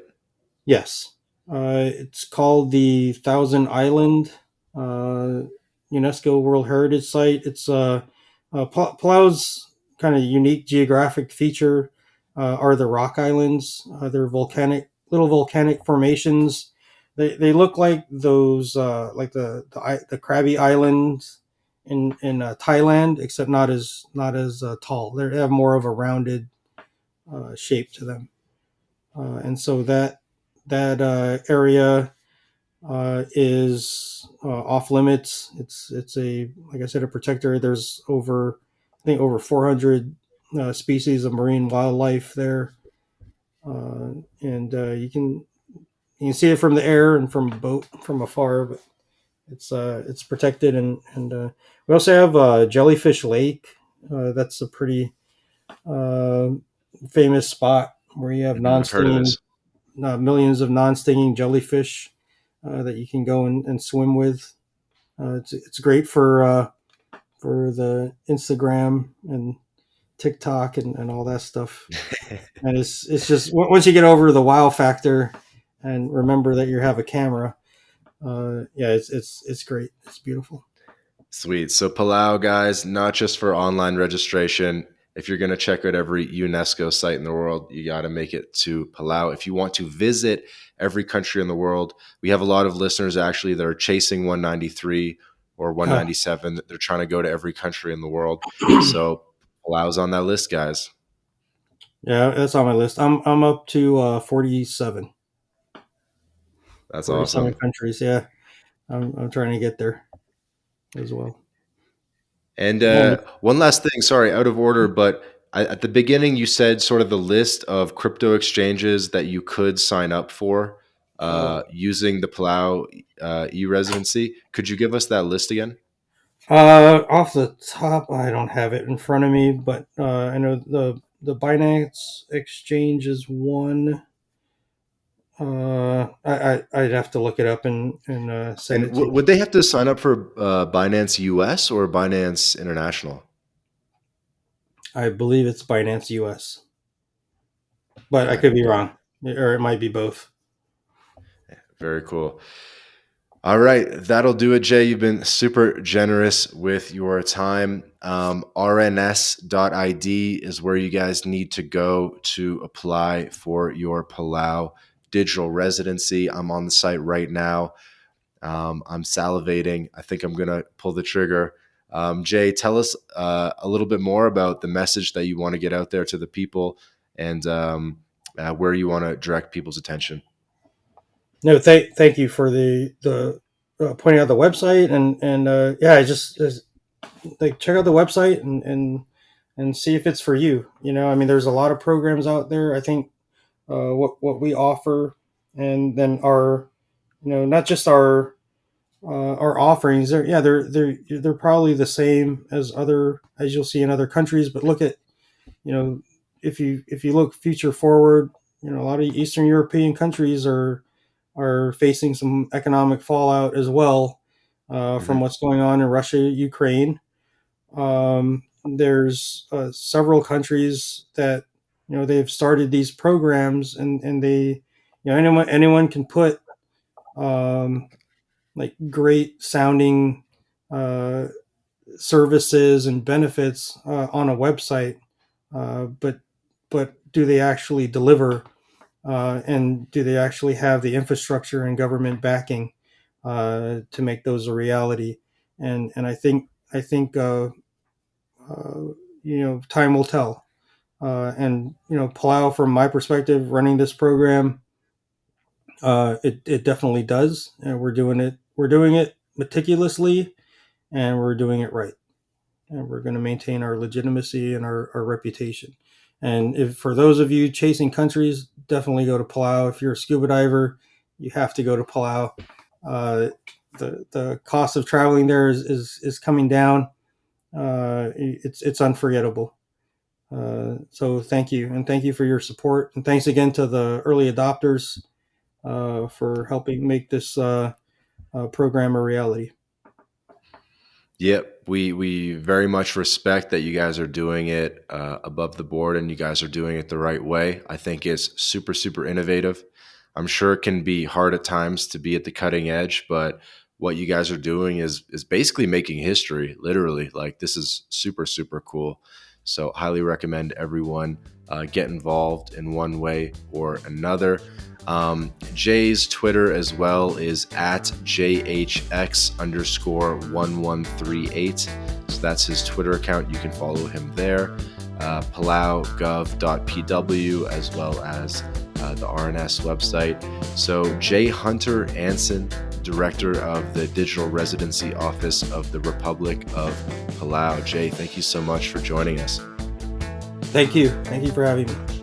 Yes, it's called the Thousand Island uh, UNESCO World Heritage Site. It's Palau's kind of unique geographic feature are the rock islands. They're volcanic, little volcanic formations. They look like those like the Krabi Islands in Thailand, except not as tall. They have more of a rounded shape to them, and so that area is off limits. It's a, like I said, a protector. There's over, I think, over 400 species of marine wildlife there, and you can see it from the air and from a boat from afar. But it's protected, and we also have Jellyfish Lake. That's a pretty uh, famous spot where you have I've heard of non-stinging this. millions of non-stinging jellyfish that you can go and swim with. It's great for the Instagram and TikTok and all that stuff. And it's just once you get over the wow factor and remember that you have a camera, yeah, it's great. It's beautiful. Sweet. So Palau, guys, not just for online registration. If you're going to check out every UNESCO site in the world, you got to make it to Palau. If you want to visit every country in the world, we have a lot of listeners actually that are chasing 193 or Uh, 197. They're trying to go to every country in the world. So Palau's on that list, guys. yeah, that's on my list. I'm up to 47, That's 47 awesome. countries. Yeah, I'm trying to get there as well. And And one last thing, sorry, out of order, but at the beginning you said sort of the list of crypto exchanges that you could sign up for using the Palau e-residency. Could you give us that list again? off the top, I don't have it in front of me, but I know the Binance exchange is one. I'd have to look it up and send And it to you. would they have to sign up for Binance US or Binance International? I believe it's Binance US, but I Okay, could be got it. wrong, or it might be both. Very cool. All right, that'll do it, Jay. You've been super generous with your time. RNS.id is where you guys need to go to apply for your Palau digital residency. I'm on the site right now. I'm salivating. I think I'm going to pull the trigger. Jay, tell us a little bit more about the message that you want to get out there to the people and where you want to direct people's attention. No, thank you for the pointing out the website and yeah, I just like check out the website and see if it's for you. I mean, there's a lot of programs out there. I think what we offer, and then our, not just our offerings. They're probably the same as you'll see in other countries. But look at, you know if you look future forward, a lot of Eastern European countries are facing some economic fallout as well from Hmm. what's going on in Russia, Ukraine. There's several countries that they've started these programs, and they, anyone can put um, like great sounding uh, services and benefits on a website, but do they actually deliver, and do they actually have the infrastructure and government backing to make those a reality? And I think uh, time will tell. And Palau, from my perspective, running this program, it definitely does. And we're doing it meticulously, and we're doing it right, and we're going to maintain our legitimacy and our reputation. And if for those of you chasing countries, definitely go to Palau. If you're a scuba diver, you have to go to Palau. Uh, the cost of traveling there is coming down. It's unforgettable. So thank you, and thank you for your support, and thanks again to the early adopters. for helping make this program a reality. Yep, we very much respect that you guys are doing it above the board, and you guys are doing it the right way. I think it's super innovative. I'm sure it can be hard at times to be at the cutting edge, but what you guys are doing is basically making history, literally. Like, this is super cool. So highly recommend everyone get involved in one way or another. Jay's Twitter as well is at JHX_1138. So that's his Twitter account. You can follow him there. Palaugov.pw, as well as the RNS website. So Jay Hunter Anson, Director of the Digital Residency Office of the Republic of Palau. Jay, thank you so much for joining us. Thank you. Thank you for having me.